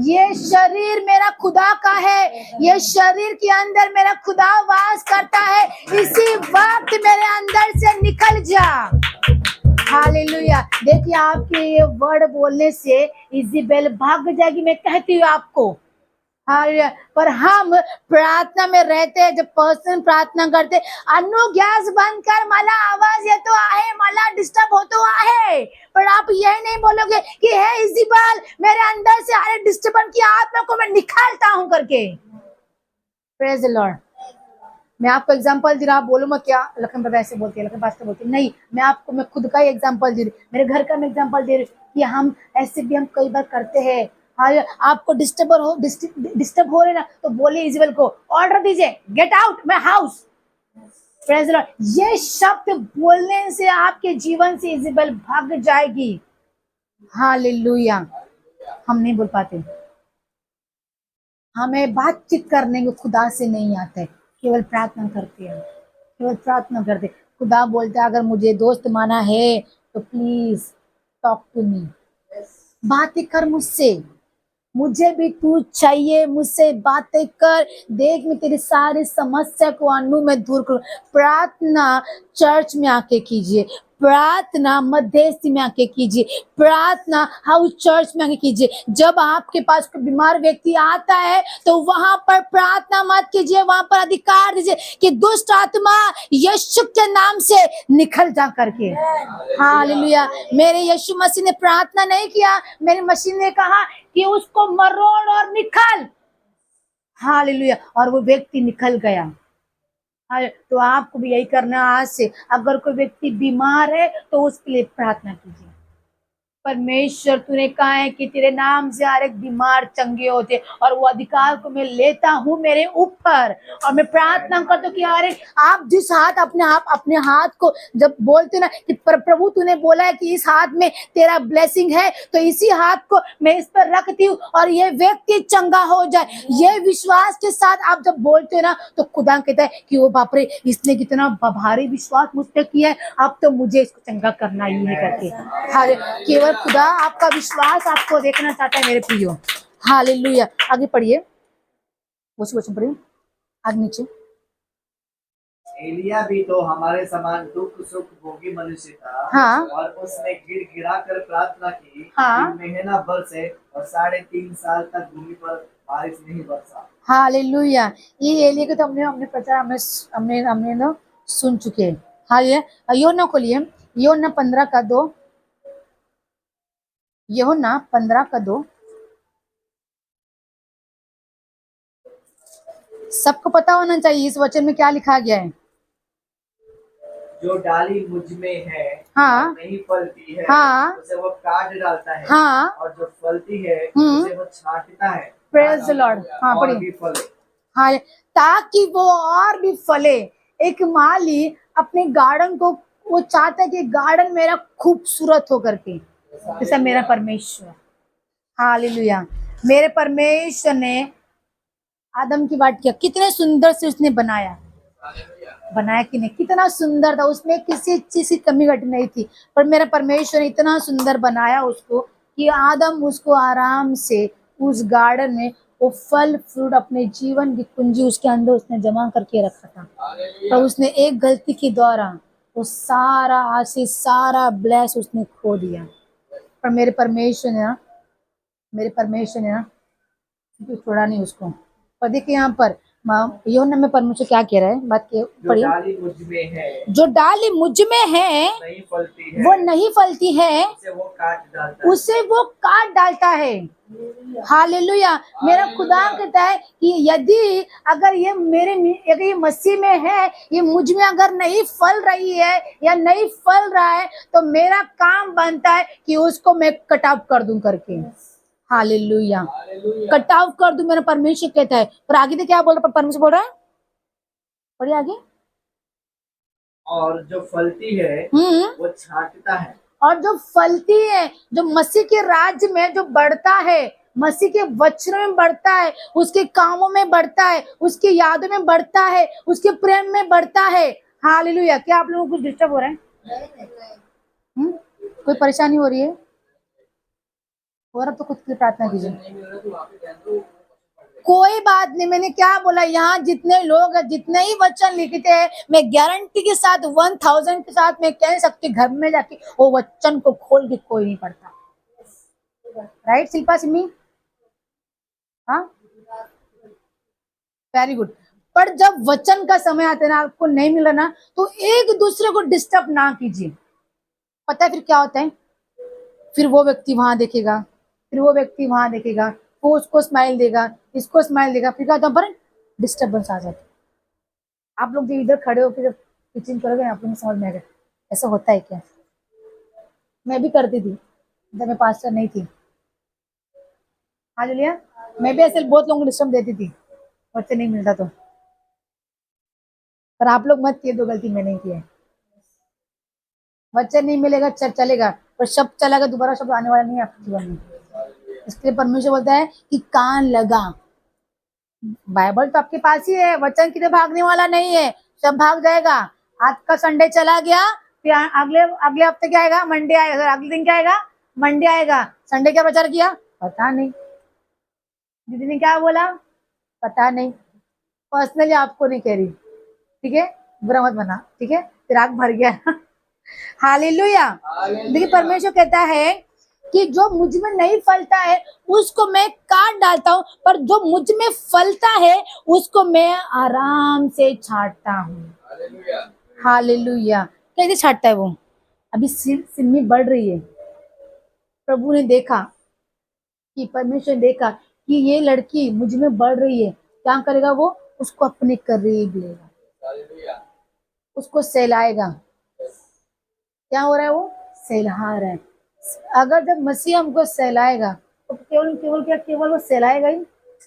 ये शरीर मेरा खुदा का है, ये शरीर के अंदर मेरा खुदा वास करता है, इसी वक्त मेरे अंदर से निकल जा। हालेलुया। देखिए, आपके ये वर्ड बोलने से इजेबेल भाग जाएगी, मैं कहती हूँ आपको। हालेलुया। पर हम प्रार्थना में रहते हैं, जब पर्सनल प्रार्थना करते, अन्नू गॅस बंद कर, मला आवाज येतो आहे, मला डिस्टर्ब होतो आहे, पर आप यही नहीं बोलोगे कि हे इजेबेल, मेरे अंदर से आ रहे डिस्टर्बेंस की आत्मा को मैं निकालता हूं करके। Praise the Lord. मैं आपको एग्जांपल दे रहा, आप बोलो मत क्या लखन प्रभा ऐसे बोलती है, लखन पास्टर बोलती है, नहीं, मैं खुद का ही एग्जांपल दे रही, मेरे घर का मैं एग्जांपल दे रही कि हम ऐसे भी हम कई बार करते हैं। हाँ, आपको डिस्टर्ब हो रहे ना, तो बोलिए इजेबेल को, ऑर्डर दीजिए, get out my house. Praise the Lord. ये शब्द बोलने से आपके जीवन से इजेबेल भाग जाएगी। हालेलुया। हम नहीं बोल पाते, हमें बातचीत करने को खुदा से नहीं आता है, केवल प्रार्थना करते हैं, केवल प्रार्थना करते। खुदा बोलता है, अगर मुझे दोस्त माना है तो प्लीज टॉक टू मी, बातें कर मुझसे, मुझे भी तू चाहिए, मुझसे बातें कर, देख मैं तेरी सारी समस्या को अनु में दूर करूं। प्रार्थना चर्च में आके कीजिए, प्रार्थना मध्यस्थी में आके कीजिए, प्रार्थना हाउस चर्च में आके कीजिए। जब आपके पास कोई बीमार व्यक्ति आता है तो वहां पर प्रार्थना मत कीजिए, वहां पर अधिकार दीजिए कि दुष्ट आत्मा यीशु के नाम से निकल जा करके। हालेलुया। मेरे यीशु मसीह ने प्रार्थना नहीं किया, मेरे मसीह ने कहा कि उसको मरोड़ और निकल। हालेलुया। और वो व्यक्ति निकल गया। तो आपको भी यही करना है आज से। अगर कोई व्यक्ति बीमार है तो उसके लिए प्रार्थना कीजिए। परमेश्वर तूने कहा है कि तेरे नाम से हर एक बीमार चंगे होते, और वो अधिकार को मैं लेता हूँ मेरे ऊपर। और मैं प्रार्थना करता हूँ कि अरे आप जिस हाथ अपने हाथ को जब बोलते ना कि प्रभु तूने बोला है कि इस हाथ में तेरा ब्लेसिंग है, तो इसी हाथ को मैं इस पर रखती हूँ और ये व्यक्ति चंगा हो जाए। ये विश्वास के साथ आप जब बोलते हो ना तो खुदा कहता है कि वो बाप रे, इसने कितना भारी विश्वास मुझ पे किया है, अब तो मुझे इसको चंगा करना ही है करके। हाले केवल खुदा आपका विश्वास आपको देखना चाहता है मेरे प्रियो। हालेलुया। आगे पढ़िए, वचन पढ़िए, आगे नीचे। एलिया भी तो हमारे समान दुख सुख भोगी मनुष्य था। हाँ। और उसने गिड़गिड़ा कर प्रार्थना की हाँ। कि महीना भर से और 3.5 साल तक भूमि पर बारिश नहीं बरसा। हालेलुया। ये एलिया को तो हमने प्रचार हमने ना सुन चुके हैं। हालेलुया। योना खोलिए, योना 15 का 2, योना 15 का 2। सबको पता होना चाहिए इस वचन में क्या लिखा गया है। जो डाली मुझ में है हाँ। और नहीं फलती है, हाँ। उसे वो काट डालता है। हाँ। और जो फलती है उसे वो छांटता है प्रेज द लॉर्ड। हाँ और पढ़िए। भी फले। हाँ, ताकि वो और भी फले। एक माली अपने गार्डन को वो चाहता है कि गार्डन मेरा खूबसूरत हो करके, जैसा मेरा परमेश्वर। हालेलुया। मेरे परमेश्वर ने आदम की बात किया, कितने सुंदर से उसने बनाया कि नहीं, कितना सुंदर था, उसमें किसी चीज की कमी घटी नहीं थी। पर मेरा परमेश्वर ने इतना सुंदर बनाया उसको कि आदम उसको आराम से उस गार्डन में वो फल फ्रूट अपने जीवन की कुंजी उसके अंदर उसने जमा करके रखा था। पर उसने एक गलती के द्वारा वो सारा आशीष सारा ब्लेस उसने खो दिया। पर मेरे परमेश्वर ने ना छोड़ा नहीं उसको। और देखिए यहाँ पर यूहन्ना में परमेश्वर क्या कह रहा है, बात के जो पढ़िए। डाली मुझ में है जो डाली मुझ में है नहीं फलती है, वो नहीं फलती है, उसे वो काट डालता है। हालेलुया। मेरा खुदा कहता है कि यदि अगर ये मसीह में है, ये मुझ में अगर नहीं फल रही है या नहीं फल रहा है, तो मेरा काम बनता है कि उसको मैं कट ऑफ कर दूं करके। हालेलुया। कट ऑफ कर दूं, मेरा परमेश्वर कहता है। पर आगे तो क्या बोल रहा है, परमेश्वर बोल रहा है, पढ़िए आगे। और जो फलती है वो छांटता है। और जो फलती है, जो मसीह के राज्य में जो बढ़ता है, मसीह के वचनों में बढ़ता है, उसके कामों में बढ़ता है, उसकी यादों में बढ़ता है, उसके प्रेम में बढ़ता है। हालेलुया। क्या आप लोगों को कुछ डिस्टर्ब हो रहा है? कोई परेशानी हो रही है? और अब तो खुद की प्रार्थना कीजिए। कोई बात नहीं, मैंने क्या बोला, यहाँ जितने लोग हैं, जितने ही वचन लिखते हैं, मैं गारंटी के साथ 1000 के साथ मैं कह सकती, घर में जाके वो वचन को खोल के कोई नहीं पढ़ता। राइट शिल्पा सिमी? हाँ, वेरी गुड। पर जब वचन का समय आता है ना, आपको नहीं मिला ना, तो एक दूसरे को डिस्टर्ब ना कीजिए। पता है फिर क्या होता है? फिर वो व्यक्ति वहां देखेगा, फिर वो व्यक्ति वहां देखेगा, वो उसको स्माइल देगा, इसको स्माइल देगा, फिर क्या होता है, पर डिस्टर्बेंस आ जाता है। आप लोग जो इधर खड़े होकर जब टीचिंग करोगे आप लोग समझ में आएगा ऐसा होता है क्या। मैं भी करती थी जब मैं पास्टर नहीं थी। हालेलुया। मैं भी ऐसे बहुत लोगों को डिस्टर्ब देती थी, बच्चे नहीं मिलता तो। पर आप लोग मत किए, तो गलती मैंने की है। बच्चे नहीं मिलेगा चलेगा, पर शब्द चलेगा, दोबारा शब्द आने वाला नहीं है आपके जीवन में। इसके लिए परमेश्वर बोलता है कि कान लगा। बाइबल तो आपके पास ही है, वचन की तो भागने वाला नहीं है, सब भाग जाएगा। आज का संडे चला गया, फिर अगले हफ्ते क्या आएगा, मंडे आएगा, अगले दिन क्या आएगा, मंडे आएगा। संडे क्या प्रचार किया पता नहीं, दीदी ने क्या बोला पता नहीं। पर्सनली आपको नहीं कह रही, ठीक है, बुरा मत बना, ठीक है। फिर आग भर गया हालेलुया। देखिए परमेश्वर कहता है कि जो मुझ में नहीं फलता है उसको मैं काट डालता हूँ, पर जो मुझ में फलता है उसको मैं आराम से छांटता हूँ। हालेलुया। कैसे छांटता है वो? अभी सिमी बढ़ रही है, प्रभु ने देखा कि परमेश्वर ने देखा कि ये लड़की मुझ में बढ़ रही है, क्या करेगा वो? उसको अपने करीब लेगा, उसको सहलाएगा। क्या हो रहा है? वो सहला रहा है। अगर जब मसीह हमको सहलाएगा तो केवल केवल क्या, केवल वो सहलाएगा ही?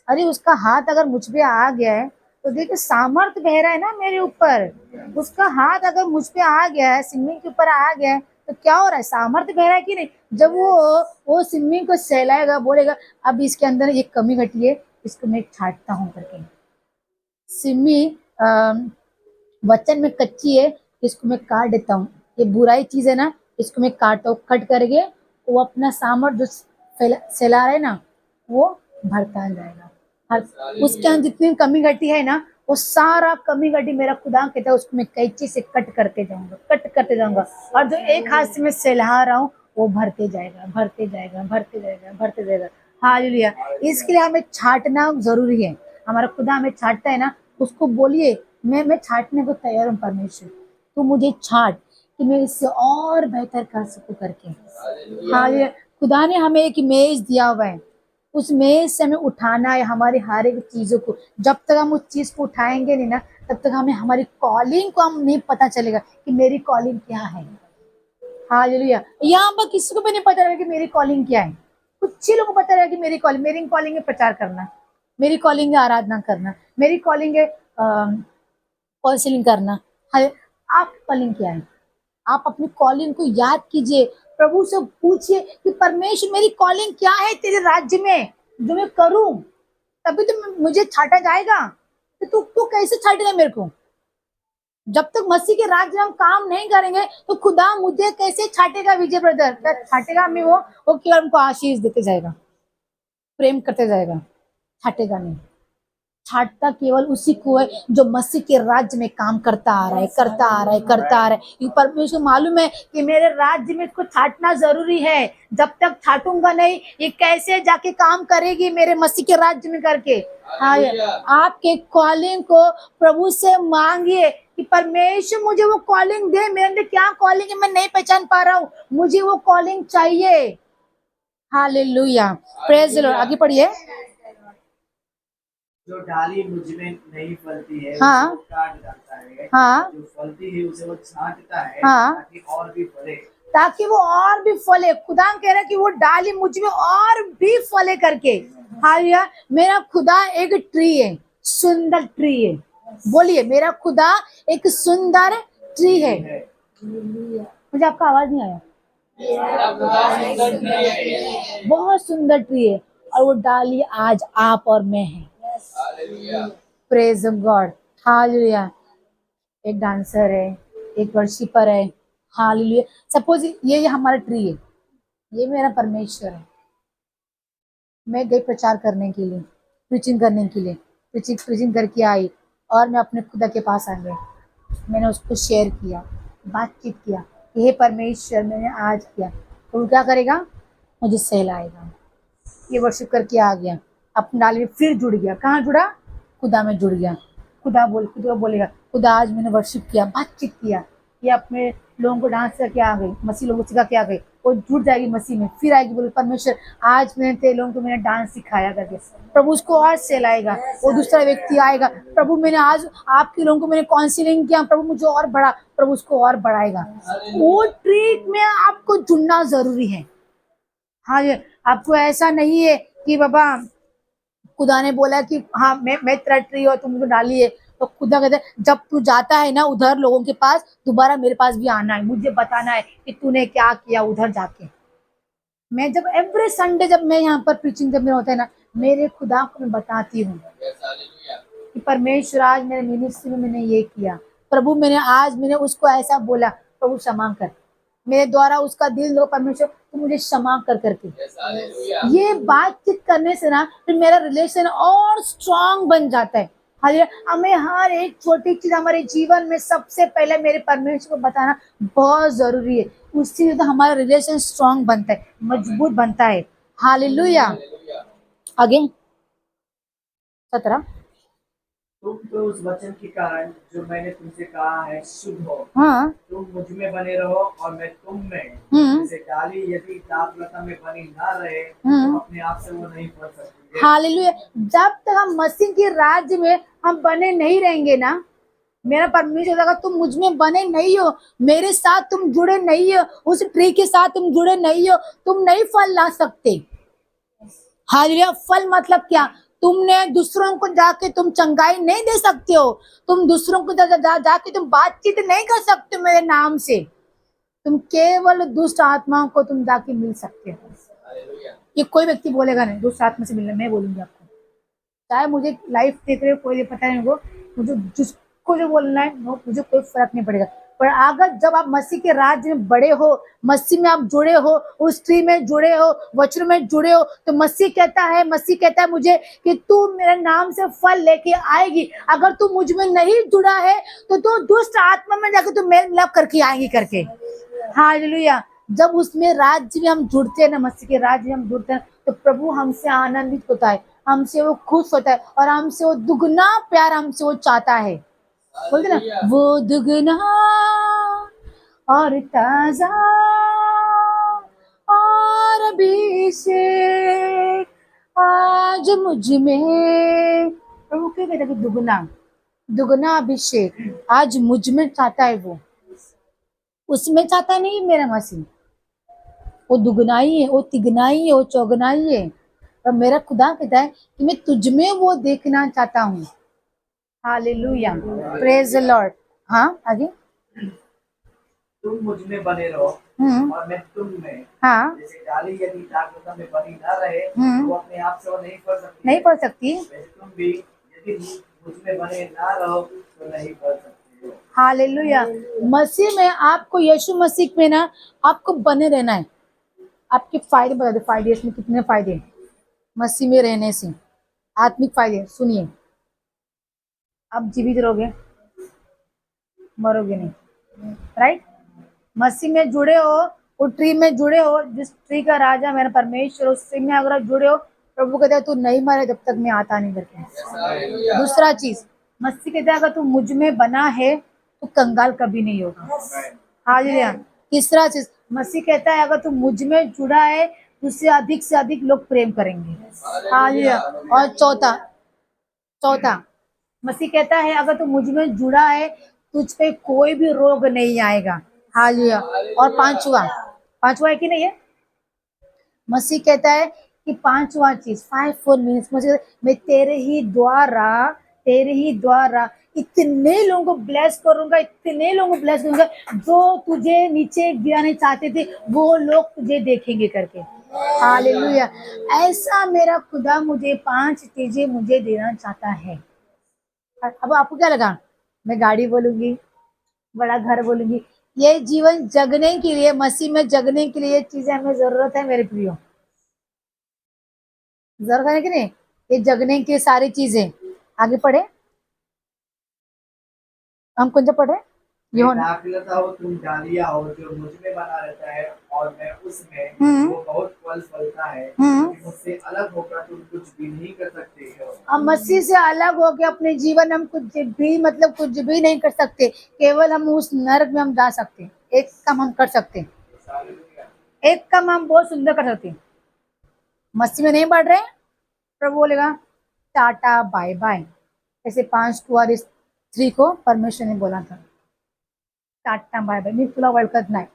अरे उसका हाथ अगर मुझ पे आ गया है तो देखिए सामर्थ बह रहा है ना मेरे ऊपर। उसका हाथ अगर मुझ पे आ गया है, सिम्मी के ऊपर आ गया है, तो क्या हो रहा है? सामर्थ बह रहा है कि नहीं? जब वो सिम्मी को सहलाएगा, बोलेगा अब इसके अंदर एक कमी घटी है, इसको मैं छांटता हूँ करके। सिम्मी वचन में कच्ची है, इसको मैं काट देता हूँ। ये बुराई चीज है ना, इसको मैं काटता हूँ। कट करके वो अपना सामर्थ जो फैला रहा है ना, वो भरता जाएगा। उसके अंदर जितनी कमी घटी है ना, वो सारा कमी घटी मेरा खुदा कहता है उसको मैं कैंची से कट करते जाऊंगा, कट करते जाऊंगा। और जो एक हाथ से मैं सहला रहा हूँ वो भरते जाएगा, भरते जाएगा, भरते जाएगा, भरते जाएगा। हालेलुया। इसके लिए हमें छांटना जरूरी है। हमारा खुदा हमें छांटता है ना, उसको बोलिए मैं छांटने को तैयार हूँ परमेश्वर, तू मुझे छांट कि मैं इससे और बेहतर कर सकूं करके। हालेलुया। खुदा ने हमें एक मेज दिया हुआ है, उस मेज से हमें उठाना है हमारी हर एक चीजों को। जब तक हम उस चीज को उठाएंगे नहीं ना, तब तक हमें हमारी कॉलिंग को हम नहीं पता चलेगा कि मेरी कॉलिंग क्या है। हालेलुया। यहाँ पर किसी को भी नहीं पता रहेगा कि मेरी कॉलिंग क्या है। कुछ ही लोगों को पता रहेगा कि मेरी कॉलिंग है प्रचार करना, मेरी कॉलिंग है आराधना करना, मेरी कॉलिंग है काउंसलिंग करना है। आप कॉलिंग क्या है? आप अपनी कॉलिंग को याद कीजिए, प्रभु से पूछिए कि परमेश्वर मेरी कॉलिंग क्या है तेरे राज्य में, जो मैं करूं, तभी तो मुझे छाटा जाएगा। तो तू कैसे छाटेगा मेरे को? जब तक मसीह के राज्य में हम काम नहीं करेंगे तो खुदा मुझे कैसे छाटेगा? विजय ब्रदर क्या छाटेगा हमें? वो केवल हमको आशीष देते जाएगा, प्रेम करते जाएगा, छाटेगा नहीं। छाटता केवल उसी को है जो मसीह के राज्य में काम करता आ रहा है, करता आ रहा है, करता आ रहा है। ये परमेश्वर को मालूम है कि मेरे राज्य में इसको छाटना जरूरी है। जब तक छाटूंगा नहीं, ये कैसे जाके काम करेगी मेरे मसीह के राज्य में करके। हाँ, आपके कॉलिंग को प्रभु से मांगिए कि परमेश्वर मुझे वो कॉलिंग दे। मेरे अंदर क्या कॉलिंग है मैं नहीं पहचान पा रहा हूँ, मुझे वो कॉलिंग चाहिए। Hallelujah, praise the Lord. आगे पढ़िए। जो डाली मुझ में नहीं फलती है हाँ, उसे वो काट डालता है, हाँ, जो फलती है उसे वो छांटता है, हाँ, ताकि और भी फले। ताकि वो और भी फले। खुदा कह रहा है कि वो डाली मुझ में और भी फले करके। हालेलुया। मेरा खुदा एक ट्री है, सुंदर ट्री है। बोलिए मेरा खुदा एक सुंदर ट्री है। मुझे आपका आवाज नहीं आया। बहुत सुंदर ट्री है और वो डाली आज आप और मैं है। Praise God. हालेलुया। एक डांसर है, एक वर्शिपर है। हालेलुया। सपोज ये हमारा ट्री है, ये मेरा परमेश्वर है। मैं गई प्रचार करने के लिए, प्रीचिंग करने के लिए, प्रीचिंग करके आई और मैं अपने खुदा के पास आ गई। मैंने उसको शेयर किया, बातचीत किया कि हे परमेश्वर मैंने आज किया, तो वो क्या करेगा? मुझे सहलाएगा। ये वर्शिप करके आ गया, अपने डाली में फिर जुड़ गया। कहाँ जुड़ा? खुदा में जुड़ गया। खुदा बोलेगा खुदा आज मैंने वर्शिप किया, बातचीत किया, ये अपने लोगों को डांस करके आ गई, मसीह लोगों को सिखा के आ गई, वो जुड़ जाएगी मसीह में, फिर आएगी बोले परमेश्वर आज मैंने तेरे लोगों को मैंने डांस सिखाया करके। प्रभु उसको और सहलाएगा। वो दूसरा व्यक्ति आएगा, प्रभु मैंने आज आपके लोगों को मैंने काउंसिलिंग किया, प्रभु मुझे और बढ़ा, प्रभु उसको और बढ़ाएगा। वो ट्रीट में आपको जुड़ना जरूरी है। हाँ, ये आपको ऐसा नहीं है कि बाबा खुदा ने बोला कि हाँ मैं तेरा ट्री और तुम मुझे डालिए, तो खुदा कहता है जब तू जाता है ना उधर लोगों के पास, दोबारा मेरे पास भी आना है, मुझे बताना है कि तूने क्या किया उधर जाके। मैं जब एवरी संडे जब मैं यहाँ पर प्रीचिंग जब मेरा होता है ना, मेरे खुदा को मैं बताती हूँ कि परमेश्वर आज मेरे मिनिस्ट्री में मैंने ये किया, प्रभु मैंने उसको ऐसा बोला, प्रभु क्षमा कर, मेरे द्वारा उसका दिल दो परमेश्वर, तू मुझे क्षमा कर करके। ये बातचीत करने से ना फिर मेरा रिलेशन और स्ट्रांग बन जाता है। हालेलुया। हमें हर एक छोटी चीज हमारे जीवन में सबसे पहले मेरे परमेश्वर को बताना बहुत जरूरी है। उससे तो हमारा रिलेशन स्ट्रांग बनता है, मजबूत बनता है। हालेलुया। आगे 17। तुम तो उस वचन के कारण जो मैंने तुमसे कहा है शुद्ध हो। हाँ। तुम मुझ में बने रहो और मैं तुम में। हम्म। जैसे डाली यदि दाखलता में बनी ना रहे हम्म। तो अपने आप से वो नहीं फल सकती है। हालेलुया। जब तक हम मसीह के राज्य में हम बने नहीं रहेंगे ना, मेरा परमेश्वर अगर तुम मुझ में बने नहीं हो, मेरे साथ तुम जुड़े नहीं हो, उस ट्री के साथ तुम जुड़े नहीं हो, तुम नहीं फल ला सकते। हालेलुया। फल मतलब क्या? तुमने दूसरों को जाके तुम चंगाई नहीं दे सकते हो, तुम दूसरों को जाके तुम बातचीत नहीं कर सकते हो मेरे नाम से। तुम केवल दुष्ट आत्माओं को तुम जाके मिल सकते हो। ये कोई व्यक्ति बोलेगा नहीं दुष्ट आत्मा से मिलना, मैं बोलूंगी आपको। चाहे मुझे लाइफ देख रहे हो कोई पता नहीं हो, मुझे जिसको जो बोलना है वो मुझे कोई फर्क नहीं पड़ेगा। पर अगर जब आप मसीह के राज्य में बड़े हो, मसीह में आप जुड़े हो, उस ट्री में जुड़े हो, वचन में जुड़े हो, तो मसीह कहता है मुझे कि तू मेरे नाम से फल लेके आएगी। अगर तू मुझ में नहीं जुड़ा है तो तू दुष्ट आत्मा में जाकर तू मेल मिलाप करके आएगी करके। हालेलुया। जब उसमें राज्य में हम जुड़ते हैं ना, मसीह के राज्य में हम जुड़ते हैं, तो प्रभु हमसे आनंदित होता है, हमसे वो खुश होता है और हमसे वो दुगना प्यार हमसे वो चाहता है। बोलते ना, वो दुगना और ताजा और अभिषेक आज मुझ में। प्रभु क्या कहता है कि दुगना दुगना अभिषेक आज मुझ में चाहता है। वो उसमें चाहता नहीं मेरा मसीह, वो दुगनाई है, वो तिगनाई है, वो चौगनाई है। और मेरा खुदा कहता है कि मैं तुझ में वो देखना चाहता हूँ। हालेलुया। Praise the Lord. हाँ आगे। तुम मुझ में बने रहो और मैं तुम में। हाँ। जैसे डाली यदि दाखलता में बनी ना रहे तो अपने आप से वो नहीं फल सकती नहीं है। पढ़ सकती। वैसे तुम भी यदि मुझ में बने ना रहो तो नहीं फल सकती हो। हालेलुया। मसीह में आपको, यीशु मसीह में ना आपको बने रहना है। आपके फायदे बता दो, फायदे इसमें कितने फायदे हैं मसीह में रहने से। आत्मिक फायदे सुनिए। आप जीवित रहोगे, मरोगे नहीं। राइट। मसीह में जुड़े हो, वो ट्री में जुड़े हो, जिस ट्री का राजा मेरा परमेश्वर, उस ट्री में अगर आप जुड़े हो, प्रभु कहता है तू नहीं मरे जब तक मैं आता नहीं करके। दूसरा चीज, मसीह कहता है अगर तू मुझ में बना है तो कंगाल कभी नहीं होगा। हालेलुया। तीसरा चीज, मसीह कहता है अगर तू मुझ में जुड़ा है तुझसे अधिक से अधिक लोग प्रेम करेंगे। हालेलुया। और चौथा चौथा मसीह कहता है अगर तू मुझ में जुड़ा है तुझ पे कोई भी रोग नहीं आएगा। हालेलुया। और पांचवा पांचवा है कि नहीं है? मसीह कहता है कि पांचवा चीज 5 4 मिनट्स मुझे, मैं तेरे ही द्वारा इतने लोगों को ब्लेस करूंगा, इतने लोगों को ब्लेस करूंगा जो तुझे नीचे गिराने चाहते थे वो लोग तुझे देखेंगे करके। हालेलुया। ऐसा मेरा खुदा मुझे 5 चीजें मुझे देना चाहता है। अब आपको क्या लगा? मैं गाड़ी बोलूंगी, बड़ा घर बोलूंगी। ये जीवन जगने के लिए, मसीह में जगने के लिए चीजें हमें जरूरत है मेरे प्रियो। जरूरत है कि नहीं? ये जगने की सारी चीजें। आगे पढ़े, हम कौन सा पढ़े? मैं दाखलता हो तुम डालियां हो जो मुझ में बना रहता है और मैं उसमें, वो बहुत फल फलता है। मुझसे अलग होकर तुम कुछ भी नहीं कर सकते हो। हम मसीह से अलग हो के अपने जीवन में हम कुछ भी, मतलब कुछ भी नहीं कर सकते। केवल हम उस नरक में हम जा सकते हैं। एक काम हम कर सकते हैं, एक काम हम बहुत सुंदर कर सकते हैं। मसीह में नहीं बढ़ रहे, प्रभु बोलेगा टाटा बाय बाय। ऐसे 5 कुंवारी स्त्री को परमेश्वर ने बोला था टाटा बाय बाय, मी तुला ओळखत नाही,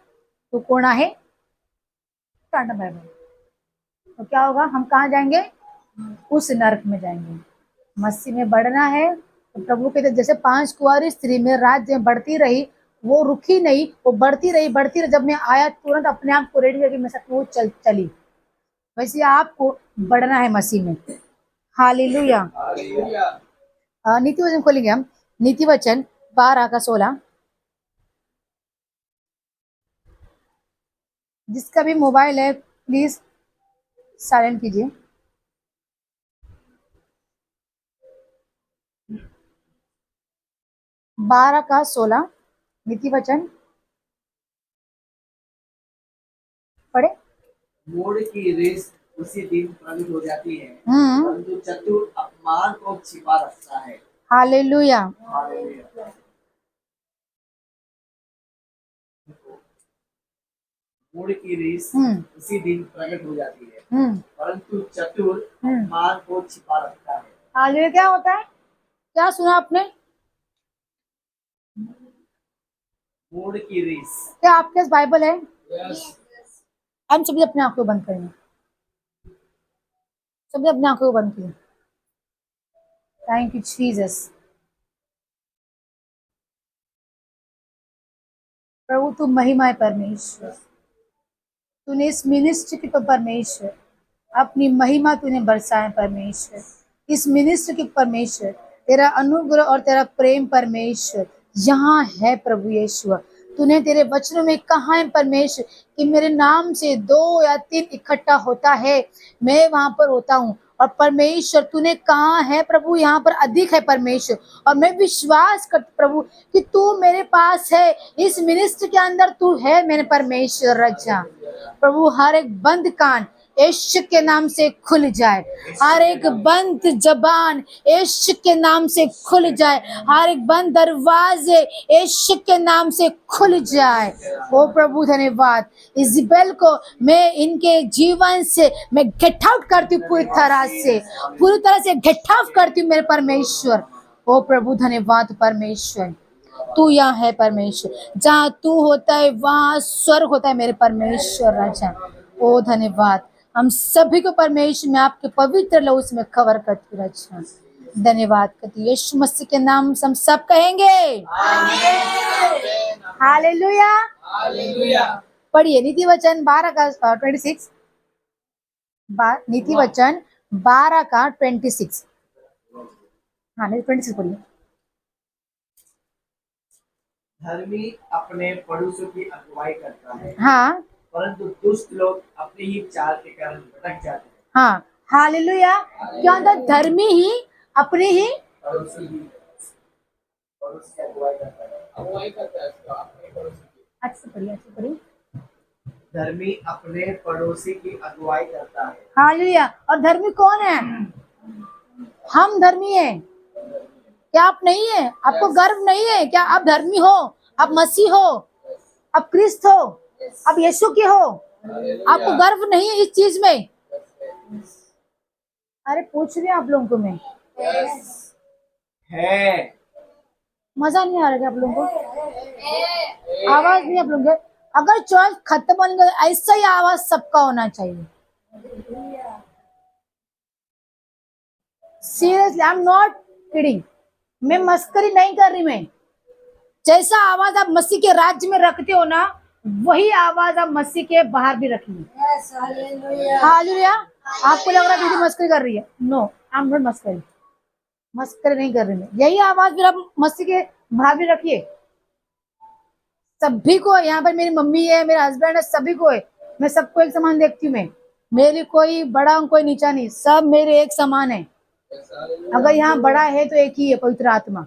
तू कौन आहे, टाटा बाय बाय। तो क्या होगा? हम कहाँ जाएंगे? उस नरक में जाएंगे। मसीह में बढ़ना है तो प्रभु के जैसे 5 कुंवारी स्त्री में राज्य में बढ़ती रही, वो रुकी नहीं, वो बढ़ती रही। जब मैं आया तुरंत अपने आप को रेडी करके मैं सब वो चली। वैसे आपको बढ़ना है मसीह में। हालेलुया। नीति वचन खोलेंगे हम। नीति वचन 12 का 16। जिसका भी मोबाइल है प्लीज साइलेंट कीजिए। 12:16 नीति वचन पढ़े। मूढ़ की रीस उसी दिन प्रकट हो जाती है, हम्म। परंतु चतुर अपमान को छिपा रखता है। हालेलुया। हालेलुया। मूढ़ की रीस उसी दिन प्रकट हो जाती है, परंतु चतुर अपमान को छिपा रखता है। हालेलुया। क्या होता है? क्या सुना आपने? मूढ़ की रीस। क्या आपके पास बाइबल है? हम सभी अपने आंखों बंद करेंगे, सभी अपने आंखों को बंद करें। Thank you Jesus. प्रभु तू महिमा है परमेश्वर, तूने इस मिनिस्ट्री के परमेश्वर अपनी महिमा तूने बरसाए परमेश्वर, इस मिनिस्ट्री के परमेश्वर तेरा अनुग्रह और तेरा प्रेम परमेश्वर यहाँ है प्रभु यीशु। तूने तेरे वचनों में कहा है परमेश्वर कि मेरे नाम से 2 या 3 इकट्ठा होता है, मैं वहां पर होता हूँ। और परमेश्वर तूने कहा है प्रभु यहाँ पर अधिक है परमेश्वर, और मैं विश्वास करती प्रभु कि तू मेरे पास है, इस मिनिस्ट्री के अंदर तू है मेरे परमेश्वर रजा। प्रभु हर एक बंद कान यीशु के नाम से खुल जाए, हर एक बंद जबान यीशु के नाम से खुल जाए, हर एक बंद दरवाजे यीशु के नाम से खुल जाए। ओ प्रभु धन्यवाद। इज़बेल को मैं इनके जीवन से मैं गेट आउट करती हूँ, पूरी तरह से गेट आउट करती हूँ मेरे परमेश्वर। ओ प्रभु धन्यवाद परमेश्वर, तू यहाँ है परमेश्वर, जहाँ तू होता है वहाँ स्वर्ग होता है मेरे परमेश्वर राजा। ओ धन्यवाद। हम सभी को परमेश्वर में आपके पवित्र लहू में कवर करती राजा। धन्यवाद करती यीशु मसीह के नाम से हम सब कहेंगे हालेलुया। पढ़िए नीति वचन 12:26। नीति वचन 12:26। हाँ 26 पढ़िए। धर्मी अपने पड़ोसियों की अगुवाई करता है, हाँ, परंतु दुष्ट लोग अपनी ही चाल के कारण भटक जाते हैं। हाँ हालेलुया। क्या होता है? धर्मी ही अपनी ही पड़ोसी की अगुवाई करता है, अपने पड़ोसी की। अच्छी पढ़िए। धर्मी अपने पड़ोसी की अगुवाई करता है। हालेलुया। और धर्मी कौन है? हम धर्मी हैं। क्या आप नहीं है? आपको गर्व नहीं है क्या? आप धर्मी हो, आप मसीह हो, आप क्रिस्त हो, आप यीशु के हो। आपको गर्व नहीं है इस चीज में? अरे पूछ रही आप लोगों को मैं, है। मजा नहीं आ रहा क्या आप लोगों को? आवाज नहीं आप लोगों को? अगर चॉइस खत्म होने का ऐसा ही आवाज सबका होना चाहिए। Seriously I am not kidding, मैं मस्करी नहीं कर रही। मैं जैसा आवाज आप मसीह के राज्य में रखते हो ना, वही आवाज आप मसीह के बाहर भी रखिए। हालेलुया। आपको लग रहा है दीदी मस्करी कर रही है? नो, आई एम नॉट मस्करी नहीं कर रही मैं। यही आवाज फिर आप मसीह के बाहर भी रखिए। सभी को, यहाँ पर मेरी मम्मी है, मेरे हस्बैंड है, सभी को है, मैं सबको एक समान देखती हूँ। मैं मेरे कोई बड़ा कोई नीचा नहीं, सब मेरे एक समान है। अगर यहाँ बड़ा है तो एक ही है, पवित्र आत्मा।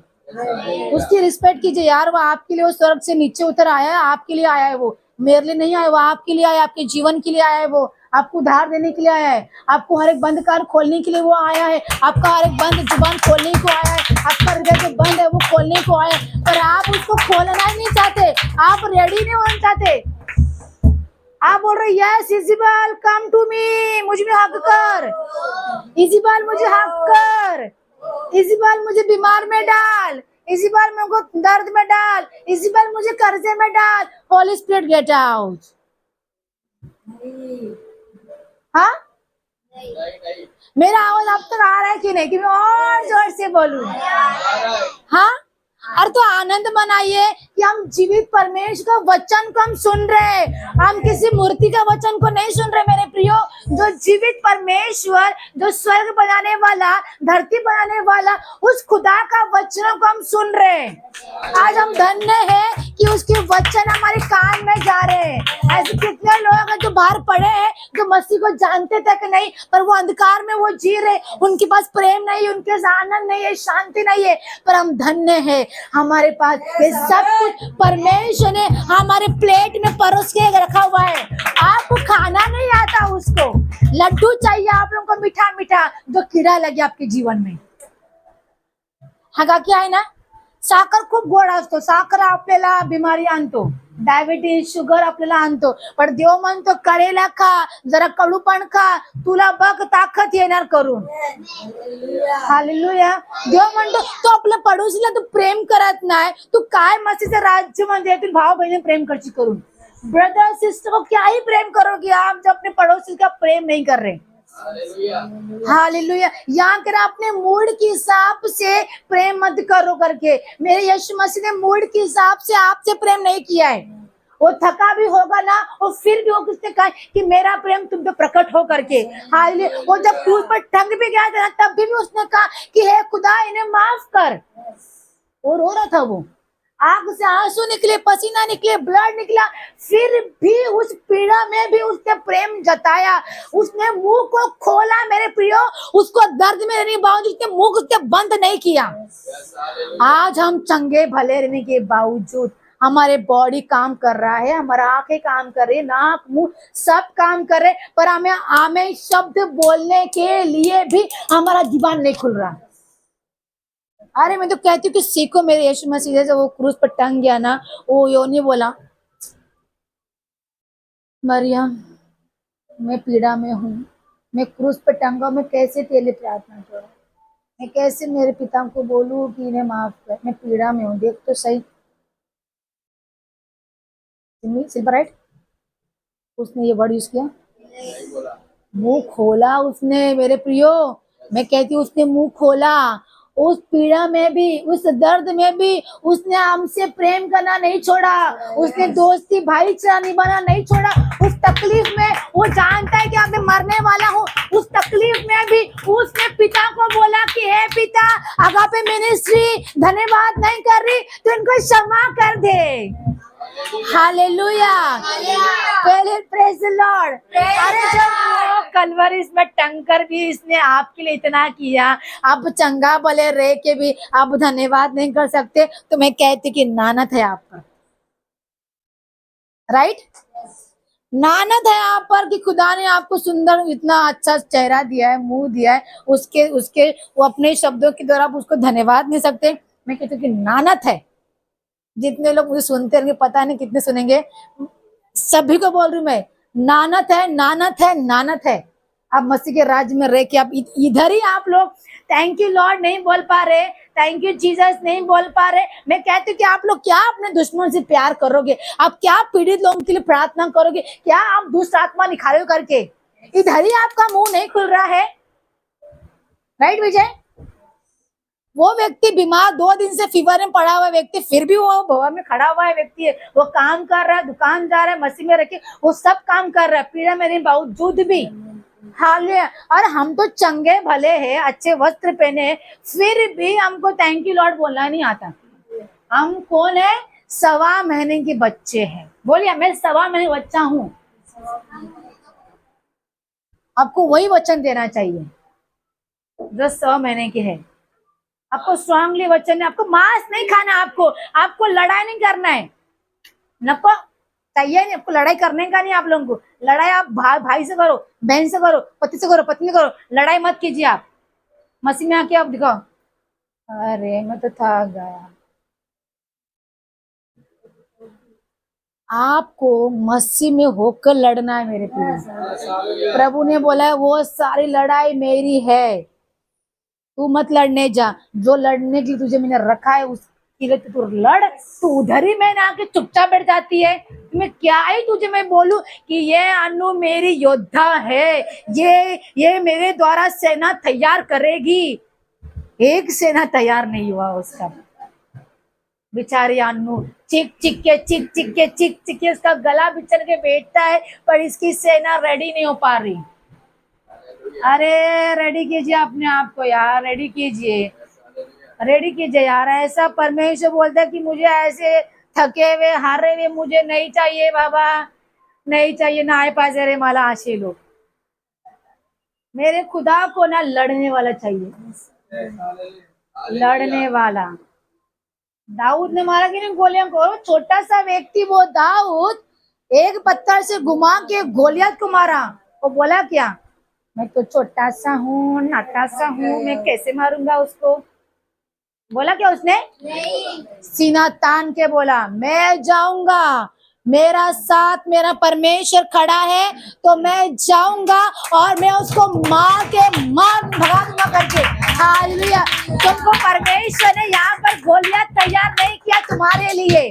उसकी रिस्पेक्ट कीजिए यार। वो आपके लिए वो स्वर्ग से नीचे उतर आया है, आपके लिए आया है। वो मेरे लिए नहीं आया, वो आपके लिए आया, आपके जीवन के लिए आया है। वो आपको उधार देने के लिए आया है, आपको हर एक बंद कान खोलने के लिए वो आया है, आपका हर एक बंद जुबान खोलने को आया है, आपका हृदय जो बंद है वो खोलने को आया है। पर आप उसको खोलना ही नहीं चाहते, आप रेडी नहीं होना चाहते। आप बोल रहे यस इज़बेल कम टू मी, मुझ में हक कर, इज़बेल मुझे हक कर, इज़बेल मुझे बीमार में डाल, इज़बेल मेरे को दर्द में डाल, इज़बेल मुझे कर्जे में डाल। Holi spirit get out. हाँ मेरा आवाज अब तक आ रहा है कि नहीं, कि मैं और जोर से बोलूं? हाँ। और तो आनंद मनाइए कि हम जीवित परमेश्वर का वचन को हम सुन रहे हैं, हम किसी मूर्ति का वचन को नहीं सुन रहे मेरे प्रियो। जो जीवित परमेश्वर, जो स्वर्ग बनाने वाला, धरती बनाने वाला, उस खुदा का वचनों को हम सुन रहे हैं। आज हम धन्य हैं कि उसके वचन हमारे कान में जा रहे हैं। ऐसे कितने लोग हैं जो बाहर पड़े हैं, जो मसीह को जानते तक नहीं, पर वो अंधकार में वो जी रहे, उनके पास प्रेम नहीं, उनके आनंद नहीं है, शांति नहीं है। पर हम धन्य है, हमारे पास ये सब कुछ परमेश्वर ने हमारे प्लेट में परोस के रखा हुआ है। आपको खाना नहीं आता, उसको लड्डू चाहिए आप लोगों को, मीठा मीठा, जो कीड़ा लगे आपके जीवन में। हागा क्या आहे ना, साखर खूप गोड असतो, साखर आपल्याला बिमारी आणतो, डायबिटीज शुगर आपल्याला आणतो, पण देव म्हणतो करेला खा, जरा कडूपण खा, तुला बघ ताकद येणार करून। हालेलुया। देव म्हणतो तू आपल्या पडोसीला तू प्रेम करत नाही, तू काय मसीचं राज्य मध्ये तू भाव बहन प्रेम करची करून। ब्रदर सिस्टर को क्या ही प्रेम करोगे आप जब अपने पड़ोसी का प्रेम नहीं कर रहे। हालेलुया। यहाँ कर अपने मूड के हिसाब से प्रेम मत करो करके, मेरे यीशु मसीह ने मूड के हिसाब से आपसे प्रेम नहीं किया है। वो थका भी होगा ना, और फिर भी वो किसने कहा कि मेरा प्रेम तुम पे प्रकट हो करके। हालेलुया। वो जब क्रूस पर टंग भी गया था तब भी उसने कहा कि हे खुदा इन्हें माफ कर, और रो रहा था वो, आंख से आंसू निकले, पसीना निकले, ब्लड निकला, फिर भी उस पीड़ा में भी उसने प्रेम जताया, उसने मुंह को खोला मेरे प्रियो, उसको दर्द में रहने के बावजूद उसने मुंह उसने बंद नहीं किया। आज हम चंगे भले रहने के बावजूद हमारे बॉडी काम कर रहा है, हमारा आंखें काम कर रही है, नाक मुंह सब काम कर रहे, पर हमें आमें शब्द बोलने के लिए भी हमारा जुबान नहीं खुल रहा। अरे मैं तो कहती हूँ कि सीखो मेरे यीशु मसीह, जैसे वो क्रूस पर टंग गया ना, वो यो नहीं बोला मरियम मैं पीड़ा में हूँ, मैं क्रूस पर टंगा, मैं कैसे तेरे लिए प्रार्थना करूँ, मैं कैसे मेरे पिता को बोलूँ कि इन्हें माफ कर, मैं पीड़ा में हूँ, देख तो सही। सिल्वर राइट, उसने ये वर्ड यूज किया, मुंह खोला उसने मेरे प्रियो, मैं कहती हूँ उसने मुंह खोला, उस पीड़ा में भी, उस दर्द में भी उसने हमसे प्रेम करना नहीं छोड़ा, उसने दोस्ती भाईचारा निभाना नहीं छोड़ा। उस तकलीफ में वो जानता है कि अब मैं मरने वाला हूँ, उस तकलीफ में भी उसने पिता को बोला कि हे पिता, अगापे मिनिस्ट्री धन्यवाद नहीं कर रही तो इनको क्षमा कर दे। हालेलुया, पहले प्रेज द लॉर्ड। अरे जब वो कलवरी में टंकर भी इसने आपके लिए इतना किया, आप चंगा भले रह के भी आप धन्यवाद नहीं कर सकते, तो मैं कहती कि नानत है आपका, राइट? नानत है आप पर कि खुदा ने आपको सुंदर इतना अच्छा चेहरा दिया है, मुंह दिया है, उसके उसके वो अपने शब्दों के द्वारा आप उसको धन्यवाद नहीं सकते। मैं कहती हूँ कि नानत है। जितने लोग मुझे सुनते रहेंगे, पता नहीं कितने सुनेंगे, सभी को बोल रही हूँ मैं, नानत है, नानत है, नानत है। आप मसीह के राज्य में रह के आप इधर ही आप लोग थैंक यू लॉर्ड नहीं बोल पा रहे, थैंक यू जीसस नहीं बोल पा रहे। मैं कहती हूँ कि आप लोग क्या अपने दुश्मन से प्यार करोगे, आप क्या पीड़ित लोगों के लिए प्रार्थना करोगे, क्या आप दुष्ट आत्मा निकालोगे करके? इधर ही आपका मुंह नहीं खुल रहा है, राइट विजय? वो व्यक्ति बीमार 2 दिन से फीवर में पड़ा हुआ व्यक्ति, फिर भी वो भवन में खड़ा हुआ है व्यक्ति है, वो काम कर रहा है, दुकान जा रहा है, मसीह में रखे, वो सब काम कर रहा है पीड़ा में बावजूद भी। हालेलुया। और हम तो चंगे भले हैं, अच्छे वस्त्र पहने हैं, फिर भी हमको थैंक यू लॉर्ड बोलना नहीं आता। हम कौन है? 1.25 महीने के बच्चे हैं। बोलिए मैं 1.25 महीने बच्चा हूँ। आपको वही वचन देना चाहिए जो 100 महीने के है। आपको स्ट्रांगली वचन है, आपको मांस नहीं खाना, आपको लड़ाई नहीं करना है, नको चाहिए नहीं, आपको लड़ाई करने का नहीं। आप लोगों को लड़ाई आप भाई से करो, बहन से करो, पति से करो, पत्नी करो, लड़ाई मत कीजिए। आप मसीह में आके आप दिखाओ, अरे मैं तो थक गया। आपको मसीह में होकर लड़ना है मेरे प्रिय। प्रभु ने बोला है वो सारी लड़ाई मेरी है, तू मत लड़ने जा, जो लड़ने के लिए तुझे मैंने रखा है उसके लिए तू लड़। तू उधर ही मैं आके चुपचाप बैठ जाती है, मैं क्या ही तुझे मैं बोलूं कि ये अनु मेरी योद्धा है, ये मेरे द्वारा सेना तैयार करेगी। एक सेना तैयार नहीं हुआ उसका, बेचारी अनु चिक चिक के उसका गला बिचल के बैठता है, पर इसकी सेना रेडी नहीं हो पा रही। अरे रेडी कीजिए अपने आप को यार, रेडी कीजिए यार। ऐसा परमेश्वर बोलता है कि मुझे ऐसे थके हुए हारे हुए मुझे नहीं चाहिए बाबा, नहीं चाहिए ना आए पाजे रे माला आशे लोग। मेरे खुदा को ना लड़ने वाला चाहिए, लड़ने वाला। दाऊद ने मारा कि नहीं गोलियां को, छोटा सा व्यक्ति वो दाऊद एक पत्थर से घुमा के गोलियत को मारा। वो बोला क्या, मैं तो छोटा सा हूँ, नाटा सा हूँ, मैं कैसे मारूंगा उसको। बोला क्या उसने, नहीं। सीना तान के बोला मैं जाऊंगा, मेरा साथ मेरा परमेश्वर खड़ा है तो मैं जाऊंगा और मैं उसको मार के मार भगा दूंगा करके। हालेलुया। तुमको परमेश्वर ने यहाँ पर गोलियां तैयार नहीं किया तुम्हारे लिए,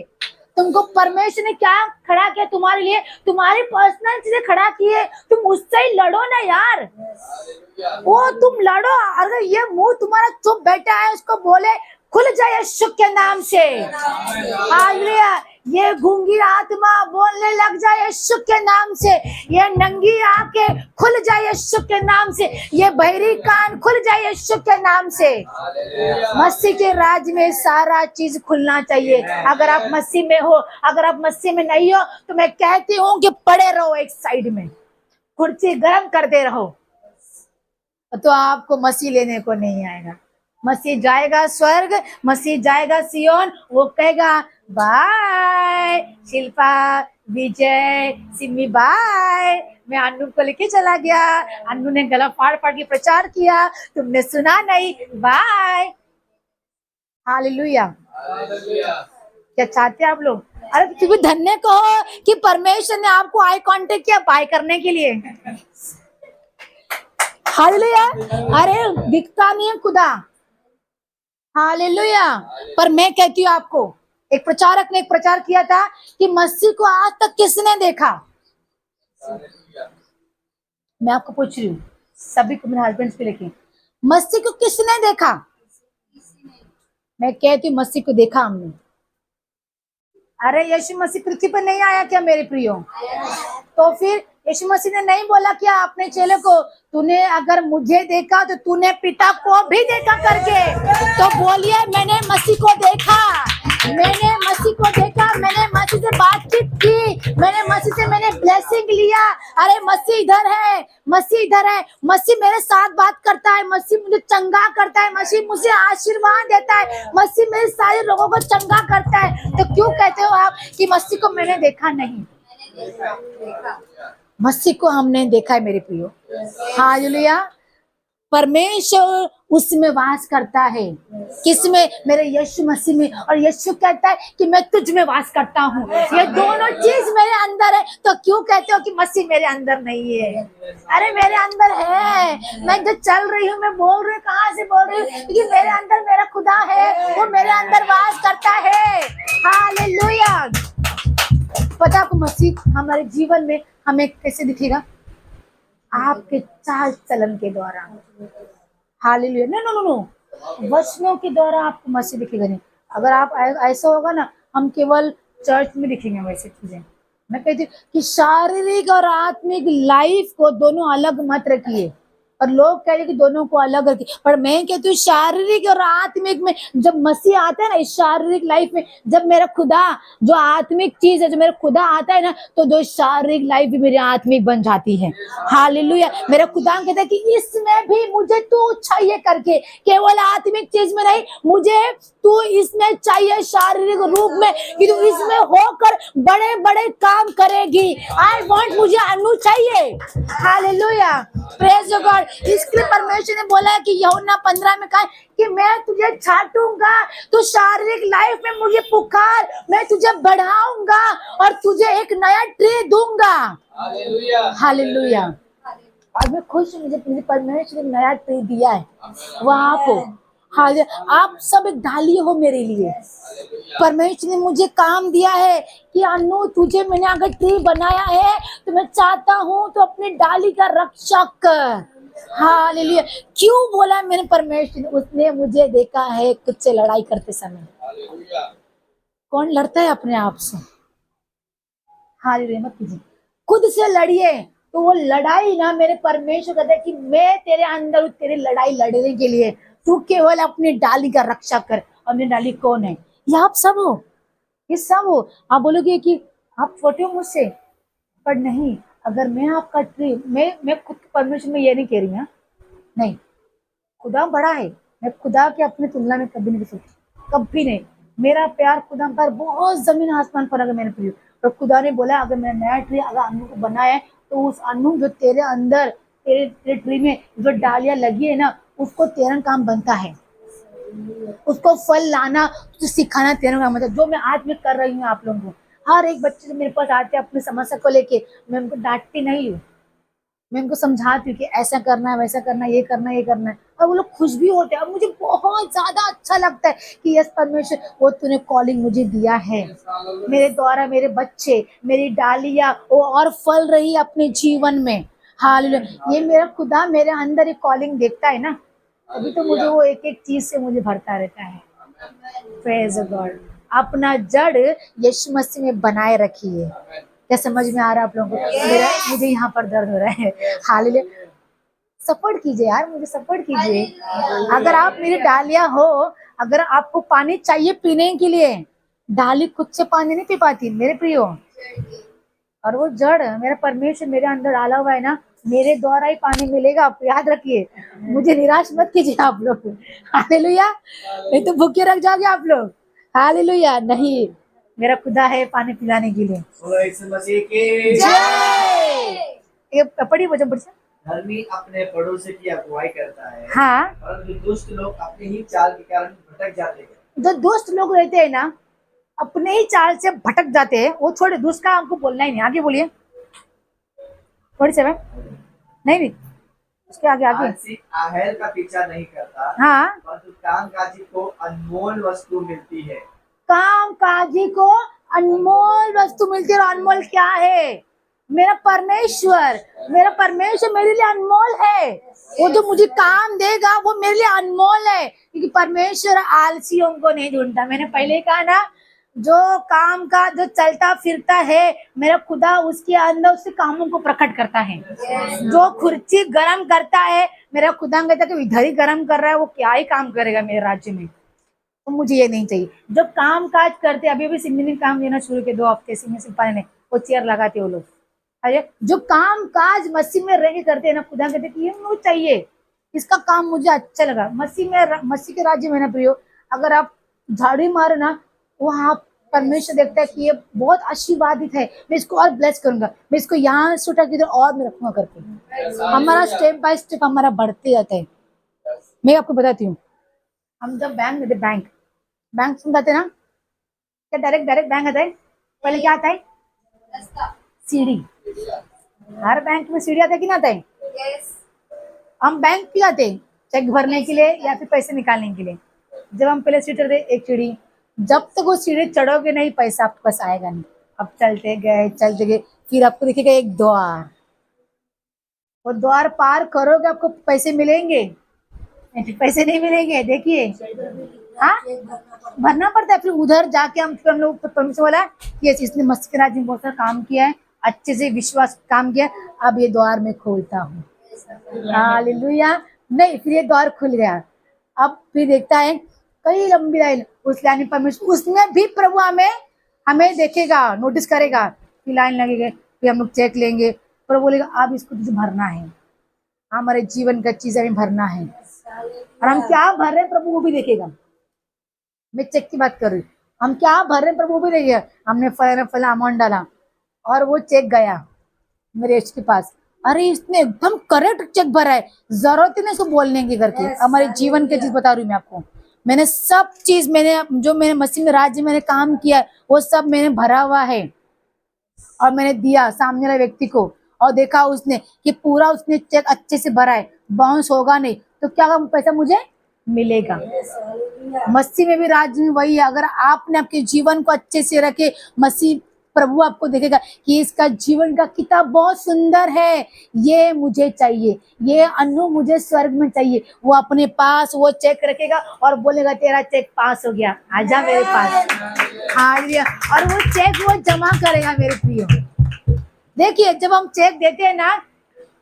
तुमको परमेश्वर ने क्या खड़ा किया तुम्हारे लिए, तुम्हारी पर्सनल चीजें खड़ा किए, तुम उससे ही लड़ो ना यार। वो तुम लड़ो, अगर ये मुंह तुम्हारा चुप बैठा है उसको बोले खुल जाए यीशु के नाम से। हालेलुया। ये गूंगी आत्मा बोलने लग जाए यीशु के नाम से, ये नंगी आंखें खुल जाए यीशु के नाम से, ये बहरी कान खुल जाए यीशु के नाम से। मसीह के राज में सारा चीज खुलना चाहिए। अगर आप मसीह में हो, अगर आप मसीह में नहीं हो तो मैं कहती हूँ कि पड़े रहो एक साइड में, कुर्सी गर्म करते रहो, तो आपको मसीह लेने को नहीं आएगा। मसीह जाएगा स्वर्ग, मसीह जाएगा सियोन, वो कहेगा बाय शिल्पा, विजय, सिमी बाय। मैं अन्नू को लेके चला गया, अन्नू ने गला फाड़ फाड़ के प्रचार किया, तुमने सुना नहीं, बाय। हालेलुया। क्या चाहते हैं आप लोग? अरे क्योंकि धन्य कहो कि परमेश्वर ने आपको आई कांटेक्ट किया बाय करने के लिए। हालेलुया। अरे दिखता नहीं है खुदा। हालेलुया। पर मैं कहती हूँ आपको, एक प्रचारक ने एक प्रचार किया था कि मसीह को आज तक किसने देखा। मैं आपको पूछ रही हूँ, सभी को, मेरे हस्बैंड पे लेके, मसीह को किसने देखा? मैं कहती हूँ मसीह को देखा हमने। अरे यीशु मसीह पृथ्वी पर नहीं आया क्या मेरे प्रियो? तो फिर यीशु मसीह ने नहीं बोला क्या अपने चेले को, तूने अगर मुझे देखा तो तूने पिता को भी देखा करके? तो बोलिए मैंने मसीह को देखा, मैंने मसीह को देखा, मैंने मसीह से बातचीत की, मैंने मसीह से मैंने ब्लेसिंग लिया। अरे मसीह इधर है, मसीह इधर है, मसीह मेरे साथ बात करता है, मसीह मुझे चंगा करता है, मसीह मुझे आशीर्वाद देता है, मसीह मेरे सारे लोगों को चंगा करता है। तो क्यों कहते हो आप कि मसीह को मैंने देखा नहीं? मसीह को हमने देखा है मेरे प्रियो। हालेलुया। परमेश्वर उसमें वास करता है। किसमें? मेरे यीशु मसीह में। और यीशु कहता है कि मैं तुझ में वास करता हूँ, ये दोनों चीज मेरे अंदर है। तो क्यों कहते हो कि मसीह मेरे अंदर नहीं है? अरे मेरे अंदर है। मैं जो चल रही हूँ, मैं बोल रही हूँ, कहाँ से बोल रही हूँ? क्योंकि मेरे अंदर मेरा खुदा है, वो मेरे अंदर वास करता है। हालेलुया। पता आपको मसीह हमारे जीवन में हमें कैसे दिखेगा? आपके चाल चलन के द्वारा। Hallelujah. No no no no, वचनों के द्वारा आपको मसीह दिखेगा नहीं। अगर आप ऐसा होगा ना, हम केवल चर्च में दिखेंगे वैसे चीजें। मैं कहती हूँ कि शारीरिक और आत्मिक लाइफ को दोनों अलग मत रखिए। और लोग कह रहे कि दोनों को अलग रखिए, पर मैं कहती हूँ शारीरिक और आत्मिक में जब मसीह आता है ना, इस शारीरिक लाइफ में जब मेरा खुदा जो आत्मिक चीज है, जो मेरा खुदा आता है ना, तो जो शारीरिक लाइफ भी मेरी आत्मिक बन जाती है। हालेलुया। मेरा खुदा कहता है कि इसमें भी मुझे तू चाहिए करके, केवल आत्मिक चीज में नहीं, मुझे तू इसमें चाहिए शारीरिक रूप में, कि तू इसमें होकर बड़े बड़े काम करेगी। आई वॉन्ट, मुझे अन्नू चाहिए। हालेलुया। Praise God. इसलिए परमेश्वर ने बोला है कि यूहन्ना 15 में कहा कि मैं तुझे छाटूंगा, तू शारीरिक लाइफ में मुझे पुकार, मैं तुझे बढ़ाऊंगा और तुझे एक नया ट्री दूंगा। हालेलुया। हालेलुया। और मैं खुश हूँ, मुझे परमेश्वर ने नया ट्री दिया है, वो आप हो। हाल आप सब एक डाली हो मेरे लिए। परमेश्वर ने मुझे काम दिया है कि अन्नू तुझे मैंने अगर ट्री बनाया है तो मैं चाहता हूँ तो अपनी डाली का रक्षक कर। हालेलुया। क्यों बोला मैंने परमेश्वर ने? उसने मुझे देखा है खुद से लड़ाई करते समय। कौन लड़ता है अपने आप से? हालेलुया। मत कीजिए, खुद से लड़िए। तो वो लड़ाई ना, मेरे परमेश्वर कहते हैं कि मैं तेरे अंदर हूँ तेरी लड़ाई लड़ने के लिए। तू केवल अपनी डाली का रक्षा कर। और मेरी डाली कौन है? ये आप सब हो। ये सब हो। आप बोलोगे कि आप छोटे हो मुझसे, पर नहीं, अगर मैं आपका ट्री, मैं खुद परमेश्वर में ये नहीं कह रही हूँ, नहीं, खुदा बड़ा है, मैं खुदा के अपनी तुलना में कभी नहीं कर सकती, कभी नहीं। मेरा प्यार खुदा पर बहुत जमीन आसमान पर, अगर मैंने प्रिय, तो खुदा ने बोला अगर मैंने नया ट्री अगर अनु को बनाया है, तो उस अनु जो तेरे अंदर, तेरे ट्री में जो डालियां लगी है ना, उसको तेरा काम बनता है, उसको फल लाना, तुझे सिखाना तेरा काम मतलब। जो मैं आज में कर रही हूँ आप लोगों को, हर एक बच्चे जो मेरे पास आते हैं अपनी समस्या को लेके, मैं उनको डांटती नहीं हूँ, मैं उनको समझाती हूँ कि ऐसा करना है, वैसा करना है, ये करना है, ये करना है, और वो लोग खुश भी होते हैं। और मुझे बहुत ज्यादा अच्छा लगता है कि यस परमेश्वर, वो तूने कॉलिंग मुझे दिया है, मेरे द्वारा मेरे बच्चे, मेरी डालियां वो और फल रही अपने जीवन में। हालेलुया। ये मेरा खुदा मेरे अंदर एक कॉलिंग देखता है ना, अभी तो मुझे वो एक एक चीज से मुझे भरता रहता है। Praise God. अपना जड़ यीशु मसीह में बनाए रखिए। क्या समझ में आ रहा है आप लोगों को? मेरा मुझे यहाँ पर दर्द हो रहा है। हालेलुया। सपोर्ट कीजिए यार, मुझे सपोर्ट कीजिए। अगर आप मेरी डालियां हो, अगर आपको पानी चाहिए पीने के लिए, डाली खुद से पानी नहीं पी पाती मेरे प्रियो, और वो जड़ मेरा परमेश्वर मेरे अंदर डाला हुआ है ना, मेरे द्वारा ही पानी मिलेगा। आप याद रखिए, मुझे निराश मत कीजिए आप लोग। हालेलुया। नहीं तो भूखे रख जाओगे आप लोग। हालेलुया। नहीं, मेरा खुदा है पानी पिलाने के लिए। बोलो यीशु मसीह की जय। ये पढ़ी वजह बढ़ से। धर्मी अपने पड़ोसी की अगुवाई करता है, हाँ, परंतु दुष्ट लोग अपनी ही चाल के कारण भटक जाते हैं। जो दुष्ट लोग रहते हैं ना, अपने ही चाल से भटक जाते हैं। वो छोड़े, दुष्ट का हमको बोलना ही नहीं, आगे बोलिए। थोड़ी से नहीं नहीं, उसके आगे आगे। आलसी आहल का पीछा नहीं करता, हाँ, परंतु कामकाजी को अनमोल वस्तु मिलती है। काम काजी को अनमोल वस्तु मिलती है। और अनमोल क्या है? मेरा परमेश्वर। मेरा परमेश्वर मेरे लिए अनमोल है। वो जो मुझे काम देगा वो मेरे लिए अनमोल है, क्योंकि परमेश्वर आलसियों को नहीं ढूंढता। मैंने पहले कहा ना, जो काम का जो चलता फिरता है, मेरा खुदा उसके अंदर उसके कामों को प्रकट करता है। जो खुर्ची गरम करता है, मेरा खुदा कहता है कि इधर ही गरम कर रहा है, वो क्या ही काम करेगा मेरे राज्य में। तो मुझे ये नहीं चाहिए। जो काम काज करते, अभी भी सिमी ने काम देना शुरू किया 2 हफ्ते सिमी सिपाही ने, वो चेयर लगाते वो लोग। अरे जो काम काज मसीह में रह के करते हैं ना, खुदा कहते कि ये मुझे चाहिए, इसका काम मुझे अच्छा लगा। मसीह के राज्य में ना प्रियो, अगर आप झाड़ू मारो ना, वहाँ परमेश्वर देखता है कि ये बहुत आशीर्वादित है, मैं इसको और ब्लेस करूंगा, मैं इसको यहाँ से उठा के और मैं रखूंगा करके। हमारा स्टेप बाय स्टेप हमारा बढ़ते जाता है। मैं आपको बताती हूँ, हम जब बैंक सुन जाते ना, क्या डायरेक्ट डायरेक्ट बैंक आता है? पहले क्या आता है? सीढ़ी। हर बैंक में सीढ़ी आता है कि ना आता है? हम बैंक क्यों आते हैं? चेक भरने के लिए या फिर पैसे निकालने के लिए। जब हम पहले सीढ़ी चढ़ते एक सीढ़ी, जब तक वो सीढ़ी चढ़ोगे नहीं, पैसा आपके पास आएगा नहीं। अब चलते गए, फिर आपको दिखेगा एक द्वार, वो द्वार पार करोगे आपको पैसे मिलेंगे, नहीं तो पैसे नहीं मिलेंगे। देखिए, हाँ, भरना पड़ता है। फिर उधर जाके हम लोग परमेश्वर बोला कि इसने मस्जिद के राज्य में बहुत सारा काम किया है, अच्छे से विश्वास काम किया, अब ये द्वार में खोलता हूँ। हालेलुया। नहीं, फिर ये द्वार खुल गया। अब फिर देखता है कई लंबी लाइन, उस लाइन में परमेश्वर, उसमें भी प्रभु हमें देखेगा, नोटिस करेगा। फिर लाइन लगेगी, फिर हम लोग चेक लेंगे, प्रभु बोलेगा अब इसको तुझे भरना है, हमारे जीवन का चीज हमें भरना है। और हम क्या भर रहे हैं प्रभु वो भी देखेगा। मैं चेक की बात कर रही हूँ, हम क्या भर रहे हैं प्रभु वो भी देखेगा। हमने फला अमाउंट डाला और वो चेक गया मेरे एच के पास, अरे इसने एकदम करेक्ट चेक भरा है, जरूरत ही नहीं इसको बोलने की करके। हमारे जीवन की चीज बता रही हूँ मैं आपको। मैंने सब चीज, जो मैंने मसीह में राज्य मैंने काम किया, वो सब मैंने भरा हुआ है और मैंने दिया सामने वाले व्यक्ति को, और देखा उसने कि पूरा उसने चेक अच्छे से भरा है, बाउंस होगा नहीं, तो क्या पैसा मुझे मिलेगा। मसीह में भी राज्य में वही है। अगर आपने आपके जीवन को अच्छे से रखे, मसीह प्रभु आपको देखेगा कि इसका जीवन का किताब बहुत सुंदर है, ये मुझे चाहिए, ये अनु मुझे स्वर्ग में चाहिए। वो अपने पास वो चेक रखेगा और बोलेगा तेरा चेक पास हो गया, आजा मेरे पास। हालेलुया। और वो चेक वो जमा करेगा मेरे प्रियो। देखिए, जब हम चेक देते हैं ना,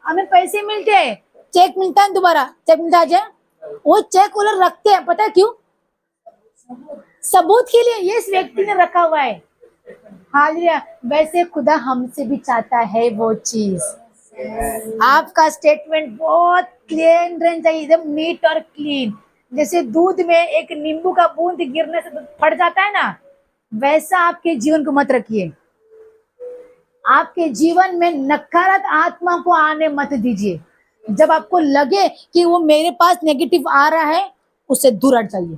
हमें पैसे मिलते हैं, चेक मिलता है, दोबारा चेक मिलता है, वो चेक वो लोग रखते हैं, पता है क्यों? सबूत के लिए ये इस व्यक्ति ने रखा हुआ है। हालेलुया। वैसे खुदा हमसे भी चाहता है वो चीज। आपका स्टेटमेंट बहुत क्लीन रहना चाहिए, एकदम नीट और क्लीन। जैसे दूध में एक नींबू का बूंद गिरने से फट जाता है ना, वैसा आपके जीवन को मत रखिए। आपके जीवन में नकारात्मक आत्मा को आने मत दीजिए। जब आपको लगे कि वो मेरे पास नेगेटिव आ रहा है, उससे दूर हट जाइए,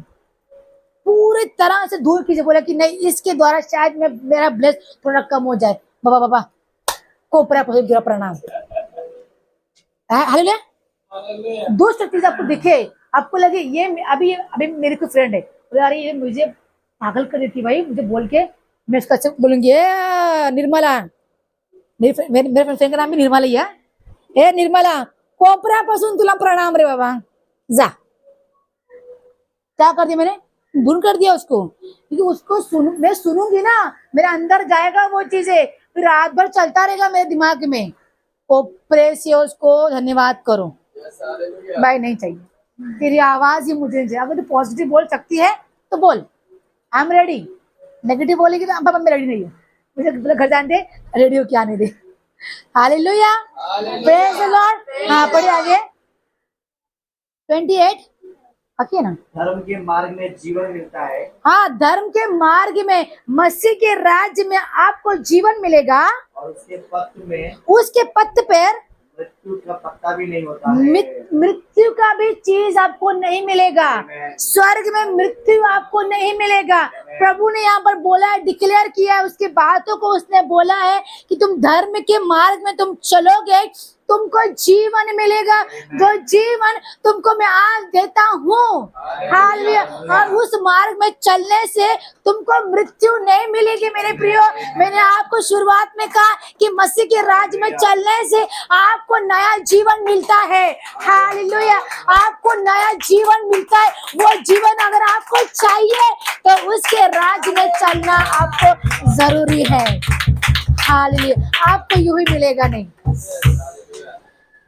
पूरी तरह से दूर कीजिए। बोला कि नहीं, इसके द्वारा शायद मैं मेरा ब्लेस थोड़ा कम हो जाए। बाबा बाबा कोपरा को गिरा प्रणाम। हालेलुया। दुष्ट चीज आपको दिखे, आपको लगे ये अभी अभी मेरी कोई फ्रेंड है, बोले अरे ये मुझे पागल कर रही थी भाई, मुझे बोल के, मैं उसका से बोलूंगी ए निर्मला, मेरे फ्रेंड का नाम भी निर्मला ही है। ए निर्मला, कोपऱ्यापासून तुला प्रणाम रे बाबा, जा। क्या कर दिया मैंने? दूर कर दिया उसको, क्योंकि उसको मैं सुनूंगी ना, मेरे अंदर जाएगा वो चीजें, फिर रात भर चलता रहेगा मेरे दिमाग में। कोपरे से उसको धन्यवाद करो भाई, नहीं चाहिए तेरी आवाज ही मुझे चाहिए। अगर तू पॉजिटिव बोल सकती है तो बोल, आई एम रेडी। नेगेटिव बोलेगी तो पापा मैं रेडी नहीं हूँ, मुझे घर जाने दे, रेडी हो क्या आने दे। Hallelujah, praise the Lord. हाँ पढ़िए आगे 28 आके ना। धर्म के मार्ग में जीवन मिलता है। हाँ, धर्म के मार्ग में, मसीह के राज्य में आपको जीवन मिलेगा, और उसके पत्र में, उसके पत्त पर मृत्यु का पत्ता भी नहीं होता है। मृत्यु का भी चीज आपको नहीं मिलेगा। स्वर्ग में मृत्यु आपको नहीं मिलेगा। प्रभु ने यहाँ पर बोला है, डिक्लेयर किया है, उसकी बातों को उसने बोला है कि तुम धर्म के मार्ग में तुम चलोगे, तुमको जीवन मिलेगा, जो जीवन तुमको मैं आज देता हूँ। हालेलुया। और उस मार्ग में चलने से तुमको मृत्यु नहीं मिलेगी मेरे प्रियो। मैंने आपको शुरुआत में कहा कि मसीह के राज्य में चलने से आपको नया जीवन मिलता है। हालेलुया, आपको नया जीवन मिलता है। वो जीवन अगर आपको चाहिए तो उसके राज्य में चलना आपको जरूरी है। हालेलुया, आपको यूं ही मिलेगा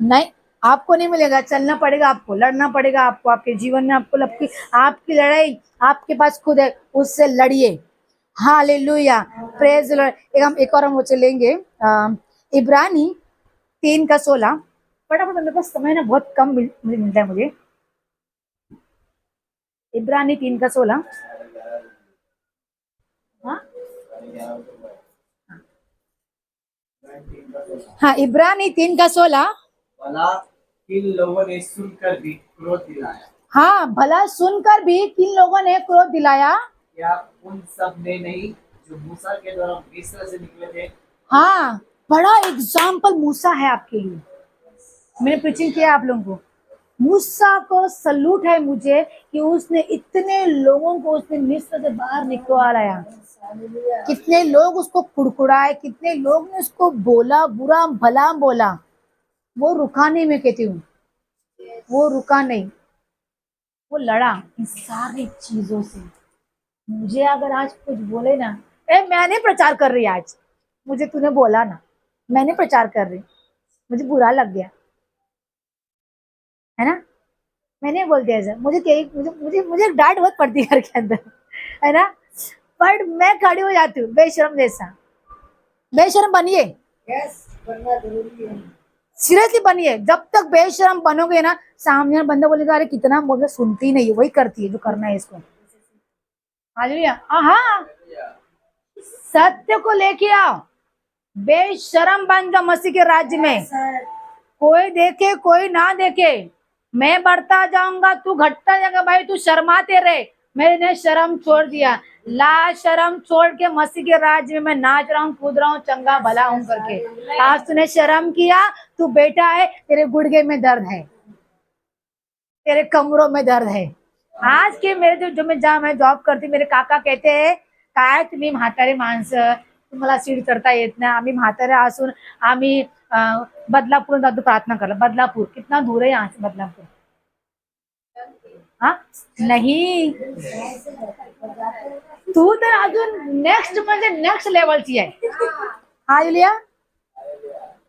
नहीं, आपको नहीं मिलेगा, चलना पड़ेगा, आपको लड़ना पड़ेगा, आपको आपके जीवन में आपको आपकी लड़ाई आपके पास खुद है, उससे लड़िए। Hallelujah, praise the Lord. हम एक और हम वो चलेंगे इब्रानी 3:16। फटाफट, मेरे पास समय ना बहुत कम मिलता है मुझे। इब्रानी 3:16। हाँ, इब्रानी 3:16। भला किन लोगों ने सुनकर भी क्रोध दिलाया। हाँ, भला सुनकर भी किन लोगों ने क्रोध दिलाया। क्या उन सब ने नहीं जो मूसा के द्वारा मिस्र से निकले थे। हाँ, बड़ा एग्जाम्पल मूसा है आपके लिए। मैंने प्रीचिंग किया आप लोगों को, मूसा को सल्यूट है मुझे कि उसने इतने लोगों को उसने मिस्र से बाहर निकाला। कितने लोग उसको कुड़कुड़ाए, कितने लोग ने उसको बोला, बुरा भला बोला, वो रुका नहीं। मैं कहती हूँ वो रुका नहीं, वो लड़ा इन सारी चीजों से। मुझे अगर आज कुछ बोले ना, मैंने प्रचार कर रही आज, मुझे तूने बोला ना, मैंने प्रचार कर रही, मुझे बुरा लग गया है ना, मैंने बोल दिया ऐसा, मुझे मुझे मुझे मुझे डांट बहुत पड़ती है घर के अंदर, है ना, बट मैं खड़ी हो जाती हूँ बेशरम जैसा। बेशरम बनिए, बनना जरूरी है, सीरियसली बनिए। जब तक बेशरम बनोगे ना, सामने बंदा बोलेगा अरे कितना बोल, सुनती नहीं है, वही करती है जो करना है इसको। हालेलुया। हाँ, सत्य को लेके आओ, बेशरम बन जाओ मसीह के राज्य में। कोई देखे कोई ना देखे, मैं बढ़ता जाऊंगा, तू घटता जाएगा। भाई तू शर्माते रहे, मैंने शर्म छोड़ दिया, ला शर्म छोड़ के मसीह के राज्य में मैं नाच रहा हूँ, कूद रहा हूँ, चंगा भला हूँ करके। आज तूने शर्म किया, तू बेटा है, तेरे गुड़गे में दर्द है, तेरे कमरों में दर्द है। आज के मेरे जो मैं जहाँ मैं जॉब करती, मेरे काका कहते हैं काय तुम्ही म्हातारे माणसं, तुम्हाला सीड चढता येत नाही, आम्ही म्हातारे असून आम्ही बदलापूर जातो प्रार्थना करायला। बदलापूर कितना दूर है यहाँ से बदलापूर? हाँ नहीं, तू तर अजून नेक्स्ट म्हणजे नेक्स्ट लेवलची आहे। हालेलुया।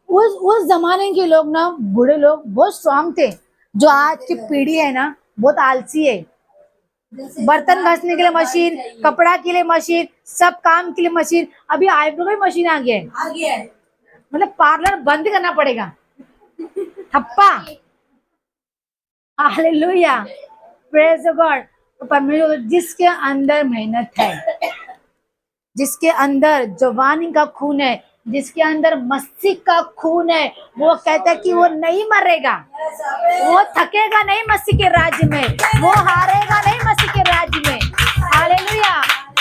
उस जमाने के लोग ना, बूढ़े लोग बहुत स्ट्रांग थे। जो आज की पीढ़ी है ना, बहुत आलसी है। बर्तन घसने के लिए मशीन, कपड़ा के लिए मशीन, सब काम के लिए मशीन, अभी आईब्रो की मशीन आ गया है। मतलब पार्लर बंद करना पड़ेगा, ठप्पा। Hallelujah, praise God. तो परमेश्वर जिसके अंदर मेहनत है, जिसके अंदर जवानी का खून है, जिसके अंदर मसीह का खून है, वो कहता है कि वो नहीं मरेगा, वो थकेगा नहीं मसीह के राज्य में, वो हारेगा नहीं मसीह के राज्य में। हालेलुया,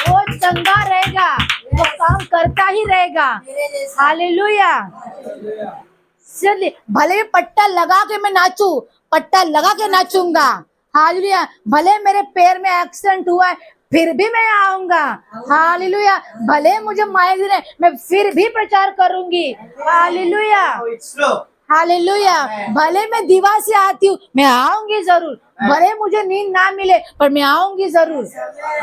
वो चंगा रहेगा, वो काम करता ही रहेगा। हालेलुया, भले भी पट्टा लगा के मैं नाचू, पट्टा लगा के नाचूंगा। हालेलुया, भले मेरे पैर में एक्सीडेंट हुआ है फिर भी मैं आऊंगा। हालेलुया, भले मुझे माइग्रेन है मैं फिर भी प्रचार करूंगी। हालेलुया, हालेलुया, भले मैं दीवा से आती हूँ मैं आऊंगी जरूर, भले मुझे नींद ना मिले पर मैं आऊंगी जरूर।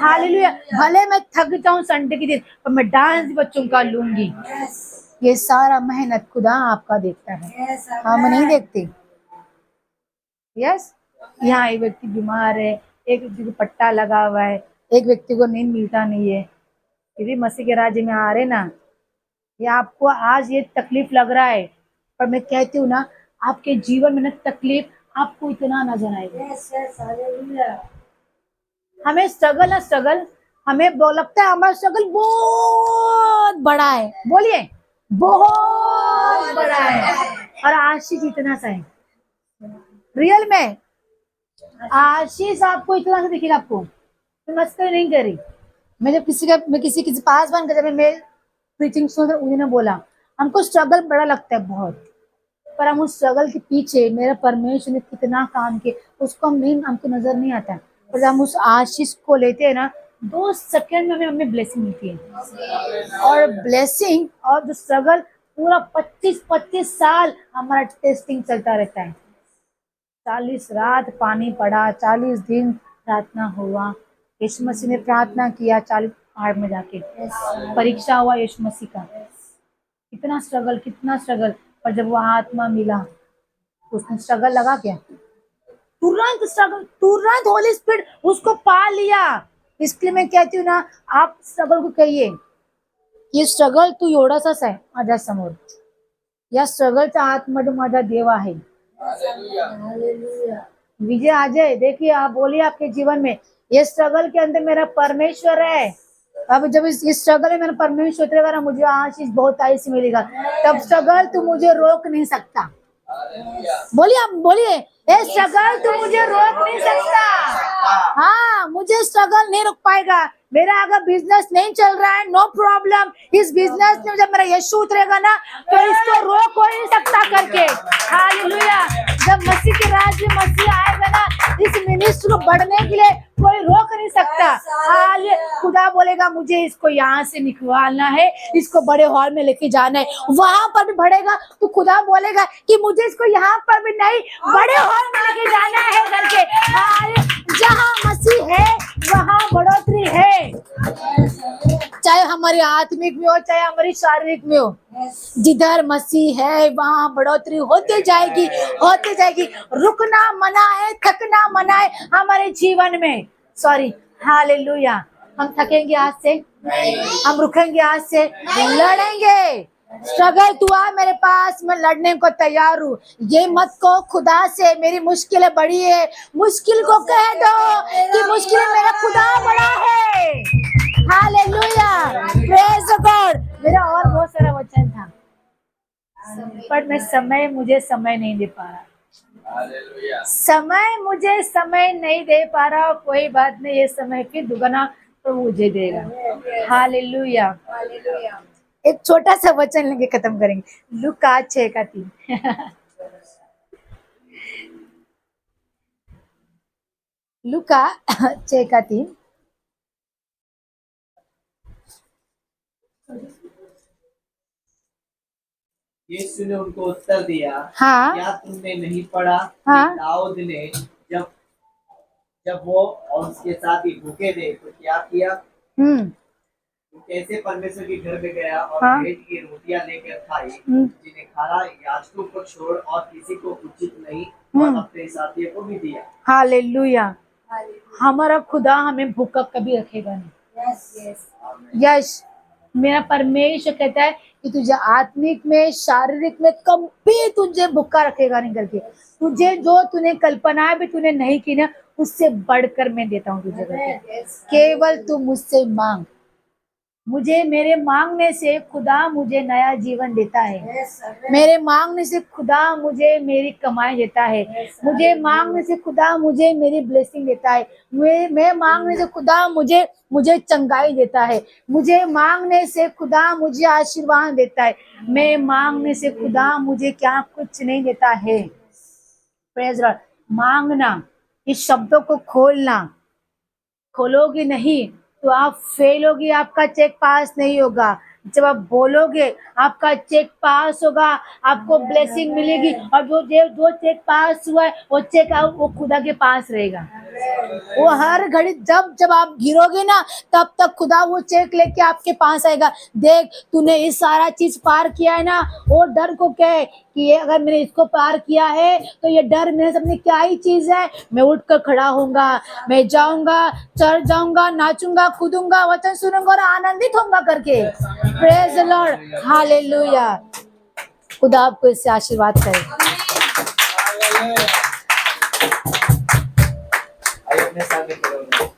हालेलुया, भले मैं थक जाऊं संडे के दिन पर मैं डांस बच्चों का लूंगी। ये सारा मेहनत खुदा आपका देखता है, हम नहीं देखते। यस, यहाँ एक व्यक्ति बीमार है, एक व्यक्ति को पट्टा लगा हुआ है, एक व्यक्ति को नींद मिलता नहीं है, फिर भी मसीह के राज्य में आ रहे ना। ये आपको आज ये तकलीफ लग रहा है, पर मैं कहती हूँ ना, आपके जीवन में ना तकलीफ आपको इतना नजर आएगा। हमें स्ट्रगल ना स्ट्रगल, हमें लगता है हमारा स्ट्रगल बहुत बड़ा है, बोलिए बहुत बड़ा है, और आशीष इतना सा है। रियल में आशीष आपको इतना सा दिखेगा आपको, मैं मस्ती नहीं करी। मैं जब किसी के पास बन कर जब मैं प्रीचिंग सुन उन्होंने बोला हमको स्ट्रगल बड़ा लगता है बहुत, पर हम उस स्ट्रगल के पीछे मेरा परमेश्वर ने कितना काम किया उसको हमको नजर नहीं आता है। पर जब हम उस आशीष को लेते हैं ना, 2 सेकंड में हमें ब्लेसिंग मिलती है। और ब्लेसिंग और जो स्ट्रगल पूरा 25 साल हमारा टेस्टिंग चलता रहता है। 40 रात पानी पड़ा, 40 दिन प्रार्थना हुआ, यीशु मसीह ने प्रार्थना किया 40 पहाड़ में जाके, परीक्षा हुआ यीशु मसीह का। कितना स्ट्रगल, पर जब वो आत्मा मिला तो उसने स्ट्रगल लगा क्या, तुरंत होली स्पिरिट उसको पा लिया। इसलिए मैं कहती हूँ ना, आप स्ट्रगल को कहिए ये स्ट्रगल तू एवढासाच आहे माझ्या समोर, या स्ट्रगलचा आतमध्ये माझा देव आहे। विजय आ जाए। देखिए, आप बोलिए आपके जीवन में ये स्ट्रगल के अंदर मेरा परमेश्वर है। अब जब इस स्ट्रगल में मेरा परमेश्वर उतरेगा ना, मुझे आशीष बहुत ऐसी मिलेगा, तब स्ट्रगल तू मुझे रोक नहीं सकता। बोलिए, आप बोलिए, ये स्ट्रगल तू मुझे रोक नहीं सकता। हाँ, मुझे स्ट्रगल नहीं रोक पाएगा। मेरा अगर बिजनेस नहीं चल रहा है, नो प्रॉब्लम, इस बिजनेस में जब मेरा यीशु उतरेगा ना तो इसको रोक हो नहीं सकता करके। हालेलुया, जब मसीह के राज्य में मसीह आएगा ना, इस मिनिस्ट्री को बढ़ने के लिए कोई रोक नहीं सकता। खुदा बोलेगा मुझे इसको यहाँ से निकालना है, इसको बड़े हॉल में लेके जाना है, वहां पर भी बढ़ेगा तो खुदा बोलेगा कि मुझे इसको यहाँ पर भी नहीं, बड़े हॉल में लेके जाना है करके। जहाँ मसीह है वहाँ बढ़ोतरी है, चाहे हमारी आत्मिक में हो चाहे हमारी शारीरिक में हो। जिधर मसीह है वहाँ बढ़ोतरी होती जाएगी। रुकना मना है, थकना मना है हमारे जीवन में। Sorry, hallelujah. हम थकेंगे आज से, हम रुकेंगे आज से, लड़ेंगे। स्ट्रगल तू आ मेरे पास, मैं लड़ने को तैयार हूँ। ये मत को खुदा से मेरी मुश्किलें बड़ी है, मुश्किल को कह दो कि मुश्किल मेरा खुदा बड़ा है। Hallelujah, praise God. मेरा और बहुत सारा वचन था, पर मैं मुझे समय नहीं दे पा रहा। मुझे समय नहीं दे पा रहा, कोई बात नहीं, ये समय फिर दुगना तो मुझे देगा। हालेलुया। एक छोटा सा वचन लेके खत्म करेंगे, लूका 6:3। लूका 6:3। यीशु ने उनको उत्तर दिया, हाँ, क्या तुमने नहीं पढ़ा हाँ, कि दाऊद ने जब जब वो और उसके साथ ही भूखे थे तो क्या किया, तो कैसे परमेश्वर के घर में गया और हाँ, भेंट की रोटियां लेकर खाई, जिन्हें खाना याजकों को छोड़ और किसी को उचित नहीं, और अपने साथियों को भी दिया। हालेलुया। हमारा खुदा हमें भूखा कभी रखेगा नहीं। आमीन। यस, मेरा परमेश्वर कहता है कि तुझे आत्मिक में, शारीरिक में कभी तुझे भूखा रखेगा नहीं करके। तुझे जो तूने कल्पना भी तूने नहीं की ना, उससे बढ़कर मैं देता हूँ तुझे करके। केवल तू मुझसे मांग। मुझे मेरे मांगने से खुदा मुझे नया जीवन देता है। मेरे मांगने से खुदा मुझे मेरी कमाई देता है। मुझे मांगने से खुदा मुझे मेरी ब्लेसिंग देता है। मैं मांगने से खुदा मुझे चंगाई देता है। मुझे मांगने से खुदा मुझे आशीर्वाद देता है। मैं मांगने से खुदा मुझे क्या कुछ नहीं देता है। Praise Lord. मांगना, इस शब्दों को खोलना, खोलोगे नहीं तो आप फेल होगी, आपका चेक पास नहीं होगा। जब आप बोलोगे आपका चेक पास होगा, आपको ब्लेसिंग मिलेगी। और जो चेक पास हुआ है वो चेक वो खुदा के पास रहेगा। वो हर घड़ी जब आप गिरोगे ना, तब तक खुदा वो चेक लेके आपके पास आएगा। देख, तूने इस सारा चीज पार किया है ना, वो डर को क्या है कि ये अगर मैंने इसको पार किया है तो ये डर मेरे सामने क्या ही चीज है। मैं उठकर खड़ा होऊंगा, मैं जाऊंगा, चढ़ जाऊंगा, नाचूंगा, कूदूंगा, वचन सुनूंगा और आनंदित होऊंगा करके। Praise the Lord, hallelujah. खुदा आपको इससे आशीर्वाद करे। आइए अपने साथ में खड़े हो जाएं।